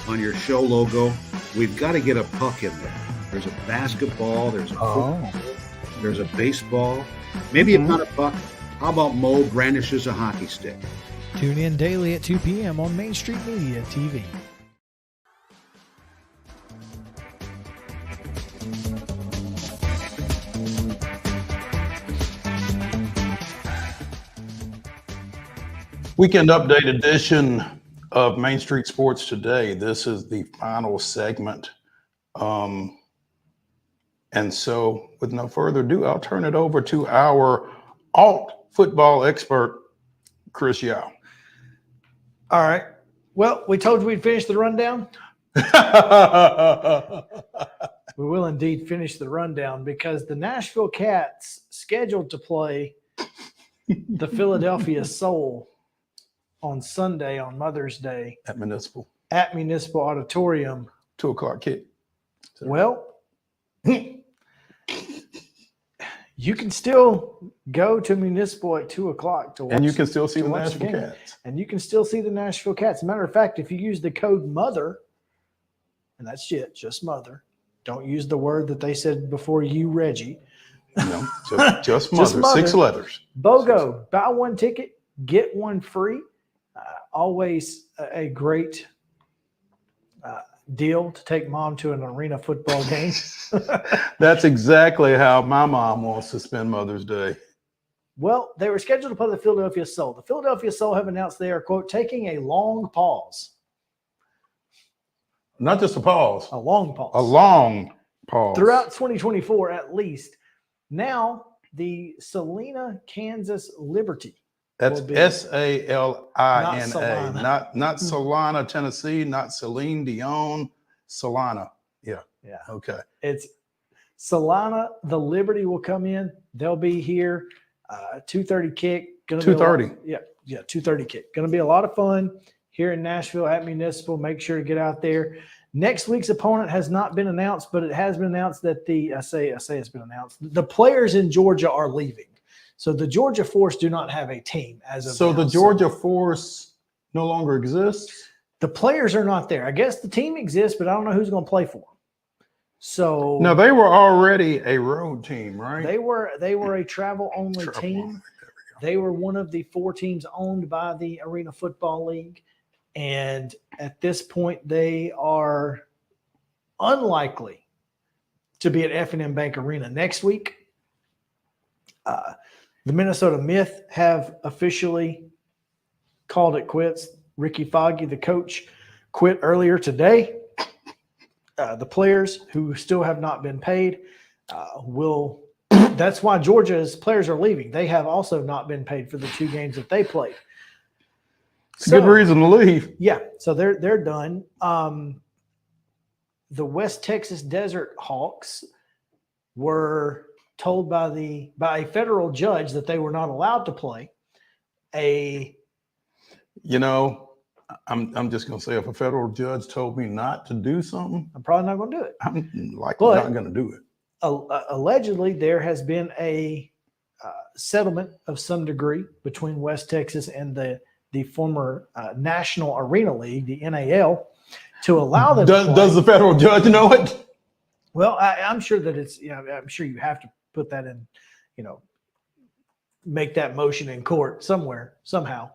On your show logo, we've got to get a puck in there. There's a basketball. There's a football. There's a baseball. Maybe not a puck. How about Mo brandishes a hockey stick? Tune in daily at 2 p.m. on Main Street Media TV. Weekend update edition of Main Street Sports Today. This is the final segment. And so with no further ado, I'll turn it over to our alt football expert, Chris Yao. All right. Well, we told you we'd finish the rundown. We will indeed finish the rundown because the Nashville Cats scheduled to play the Philadelphia Soul on Sunday, on Mother's Day. At Municipal Auditorium. 2:00 kick. Well, you can still go to Municipal at 2:00 to watch. And you can still see the Nashville Cats. And you can still see the Nashville Cats. As a matter of fact, if you use the code MOTHER, and that's it, just MOTHER. Don't use the word that they said before you, Reggie. No, just MOTHER, 6 letters. BOGO, buy one ticket, get one free. Always a great deal to take mom to an arena football game. That's exactly how my mom wants to spend Mother's Day. Well, they were scheduled to play the Philadelphia Soul. The Philadelphia Soul have announced they are, quote, taking a long pause Not just a pause. A long pause. A long pause. Throughout 2024, at least. Now, the Salina, Kansas Liberty. That's Salina, not Solana, Tennessee, not Celine Dion, Solana. Yeah. Yeah. Okay. It's Salina. The Liberty will come in. They'll be here. 2:30 kick. 2:30. Yeah. 2:30 kick. Going to be a lot of fun here in Nashville at Municipal. Make sure to get out there. Next week's opponent has not been announced, but it has been announced that I say it's been announced. The players in Georgia are leaving. So the Georgia Force do not have a team as of So now. the Georgia Force no longer exists? The players are not there. I guess the team exists, but I don't know who's going to play for them. So no, they were already a road team, right? They were a travel only team. They were one of the 4 teams owned by the Arena Football League. And at this point, they are unlikely to be at F&M Bank Arena next week. The Minnesota Myth have officially called it quits. Ricky Foggy, the coach, quit earlier today. The players who still have not been paid will – that's why Georgia's players are leaving. They have also not been paid for the 2 games that they played. It's a good reason to leave. Yeah, so they're done. The West Texas Desert Hawks were told by a federal judge that they were not allowed to play. I'm just going to say, if a federal judge told me not to do something, I'm probably not going to do it. I'm likely not going to do it. Allegedly, there has been a settlement of some degree between West Texas and the former National Arena League, the NAL, to allow them. Does the federal judge know it? Well, I'm sure that it's. I'm sure you have to put that in. Make that motion in court somewhere somehow.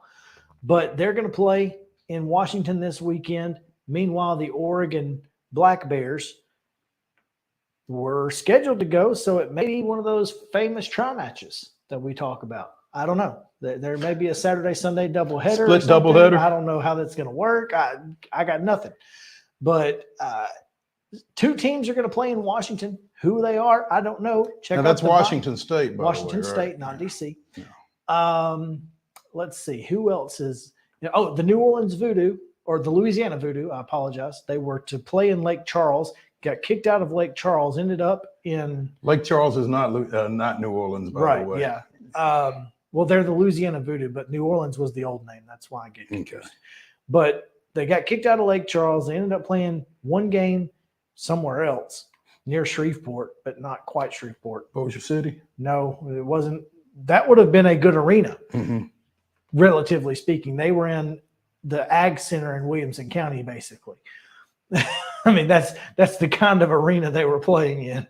But they're going to play in Washington this weekend. Meanwhile, the Oregon Black Bears were scheduled to go, so it may be one of those famous tri matches that we talk about. I don't know. There may be a Saturday, Sunday doubleheader. Split doubleheader. I don't know how that's going to work. I got nothing. But 2 teams are going to play in Washington. Who they are, I don't know. Now that's Washington State, by Washington the way, State, not DC. Yeah. Let's see. Who else is – the New Orleans Voodoo, or the Louisiana Voodoo, I apologize. They were to play in Lake Charles, got kicked out of Lake Charles, ended up in – Lake Charles is not New Orleans, by the way. Right, yeah. Well, they're the Louisiana Voodoo, but New Orleans was the old name. That's why I get confused. Okay. But they got kicked out of Lake Charles. They ended up playing 1 game somewhere else near Shreveport, but not quite Shreveport. Bossier City? No, it wasn't. That would have been a good arena, relatively speaking. They were in the Ag Center in Williamson County, basically. I mean, that's the kind of arena they were playing in.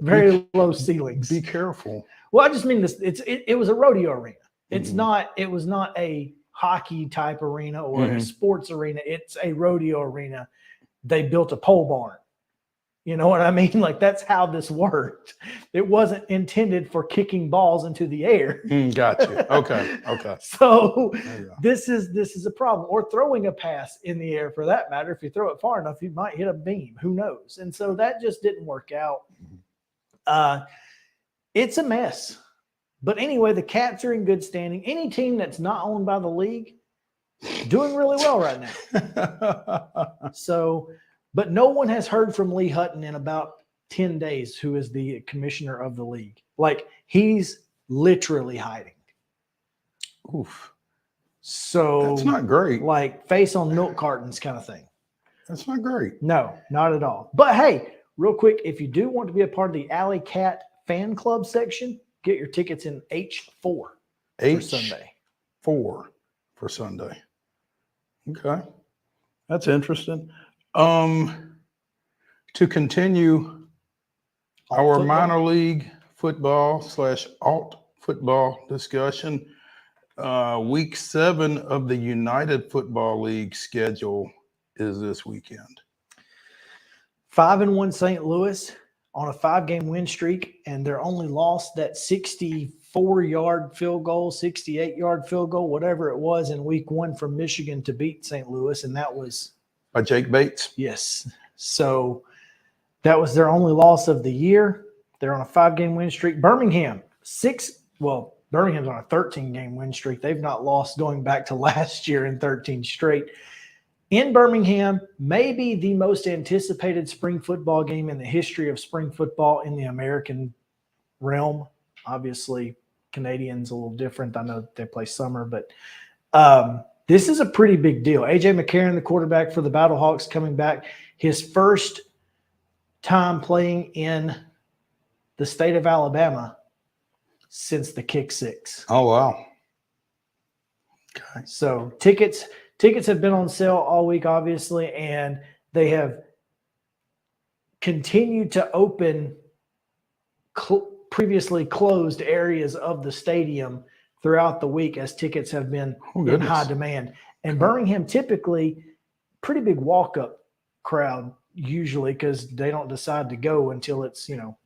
Very low ceilings. Be careful. Well, I just mean this. It was a rodeo arena. It's not. It was not a hockey type arena or a sports arena. It's a rodeo arena. They built a pole barn. You know what I mean? Like, that's how this worked. It wasn't intended for kicking balls into the air. Gotcha. Okay. So this is a problem. Or throwing a pass in the air, for that matter. If you throw it far enough, you might hit a beam. Who knows? And so that just didn't work out. It's a mess. But anyway, the Cats are in good standing. Any team that's not owned by the league, doing really well right now. So, but no one has heard from Lee Hutton in about 10 days, who is the commissioner of the league. Like, he's literally hiding. Oof. So that's not great. Like face on milk cartons kind of thing. That's not great. No, not at all. But hey, real quick, if you do want to be a part of the Alley Cat fan club section, get your tickets in H4 for Sunday. 4 for Sunday. Okay. That's interesting. To continue our minor league football / alt football discussion, week 7 of the United Football League schedule is this weekend. 5-1 St. Louis on a 5-game win streak, and their only loss, that 64-yard field goal, 68-yard field goal, whatever it was, in week 1 from Michigan to beat St. Louis, and that was by Jake Bates. Yes. So that was their only loss of the year. They're on a 5-game win streak. Birmingham's on a 13-game win streak. They've not lost going back to last year in 13 straight. In Birmingham, maybe the most anticipated spring football game in the history of spring football in the American realm. Obviously, Canadians a little different. I know they play summer, but this is a pretty big deal. A.J. McCarron, the quarterback for the Battlehawks, coming back. His first time playing in the state of Alabama since the kick six. Oh, wow. Okay. So tickets have been on sale all week, obviously, and they have continued to open previously closed areas of the stadium throughout the week as tickets have been in high demand. And Birmingham, typically, pretty big walk-up crowd usually, because they don't decide to go until it's, 1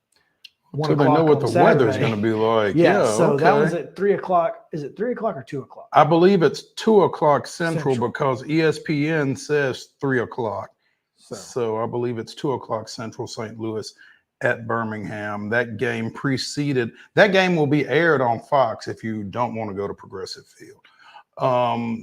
So they know what the weather's going to be like. Yeah, so okay. that was at 3 o'clock. Is it 3 o'clock or 2 o'clock? I believe it's 2 o'clock Central because ESPN says 3 o'clock. So I believe it's 2 o'clock Central, St. Louis at Birmingham. That game will be aired on Fox if you don't want to go to Progressive Field.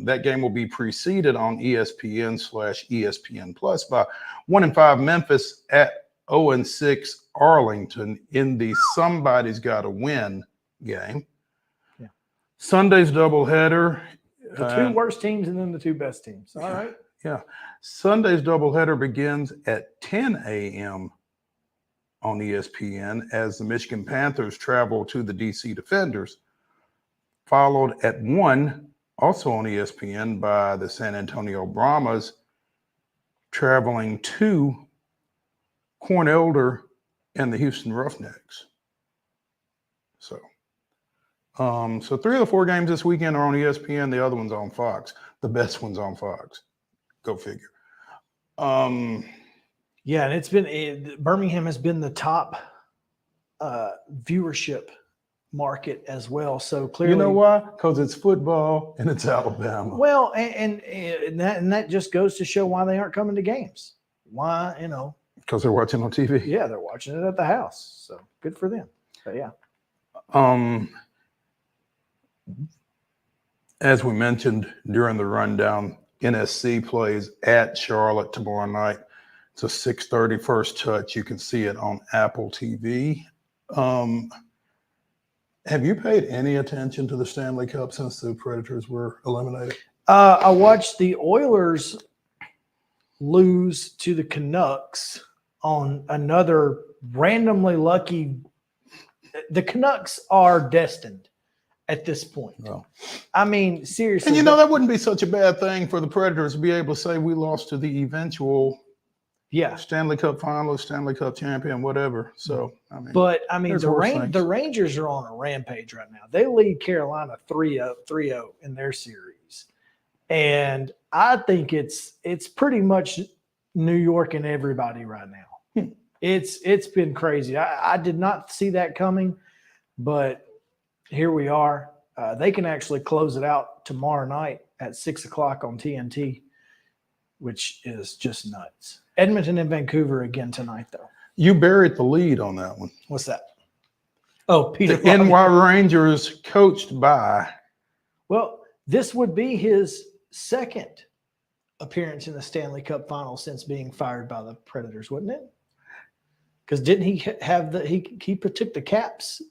That game will be preceded on ESPN/ESPN Plus by 1-5 Memphis at 0-6 Arlington in the Somebody's Gotta Win game. Yeah. Sunday's doubleheader. The two worst teams and then the two best teams. All right. Yeah. Sunday's doubleheader begins at 10 a.m. on ESPN as the Michigan Panthers travel to the DC Defenders, followed at 1, also on ESPN, by the San Antonio Brahmas traveling to Corn Elder and the Houston Roughnecks. So 3 of the 4 games this weekend are on ESPN. The other one's on Fox. The best one's on Fox. Go figure. Yeah, and Birmingham has been the top viewership market as well. So clearly, you know why? Because it's football and it's Alabama. Well, and that just goes to show why they aren't coming to games. Why, because they're watching on TV. Yeah, they're watching it at the house. So good for them. But yeah. As we mentioned during the rundown, NSC plays at Charlotte tomorrow night. It's a 6:30 first touch. You can see it on Apple TV. Have you paid any attention to the Stanley Cup since the Predators were eliminated? I watched the Oilers lose to the Canucks on another randomly lucky. The Canucks are destined at this point. Well, I mean, seriously. And that wouldn't be such a bad thing for the Predators to be able to say we lost to the eventual Stanley Cup finalist, Stanley Cup champion, whatever. So, the Rangers are on a rampage right now. They lead Carolina 3-0 in their series. And I think it's pretty much New York and everybody right now. It's been crazy. I did not see that coming, but here we are. They can actually close it out tomorrow night at 6 o'clock on TNT, which is just nuts. Edmonton and Vancouver again tonight, though. You buried the lead on that one. What's that? Oh, Peter. The NY Rangers coached by. Well, this would be his second appearance in the Stanley Cup final since being fired by the Predators, wouldn't it? Because didn't he have he took the Caps?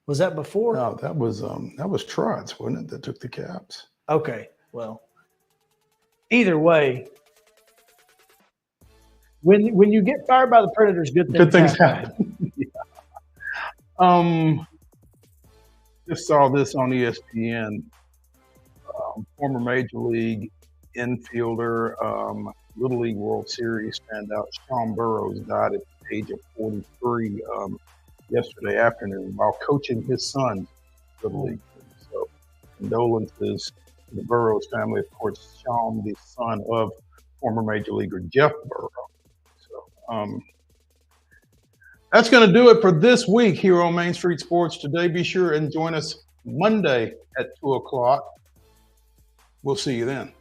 Was that before? No, that was Trotz, wasn't it, that took the Caps? Okay, well, either way, when you get fired by the Predators, good things happen. Just saw this on ESPN. Former Major League infielder, Little League World Series standout Sean Burroughs died at the age of 43 yesterday afternoon while coaching his son, Little League. So condolences to the Burroughs family. Of course, Sean, the son of former Major Leaguer Jeff Burroughs. So that's going to do it for this week here on Main Street Sports Today. Be sure and join us Monday at 2 o'clock. We'll see you then.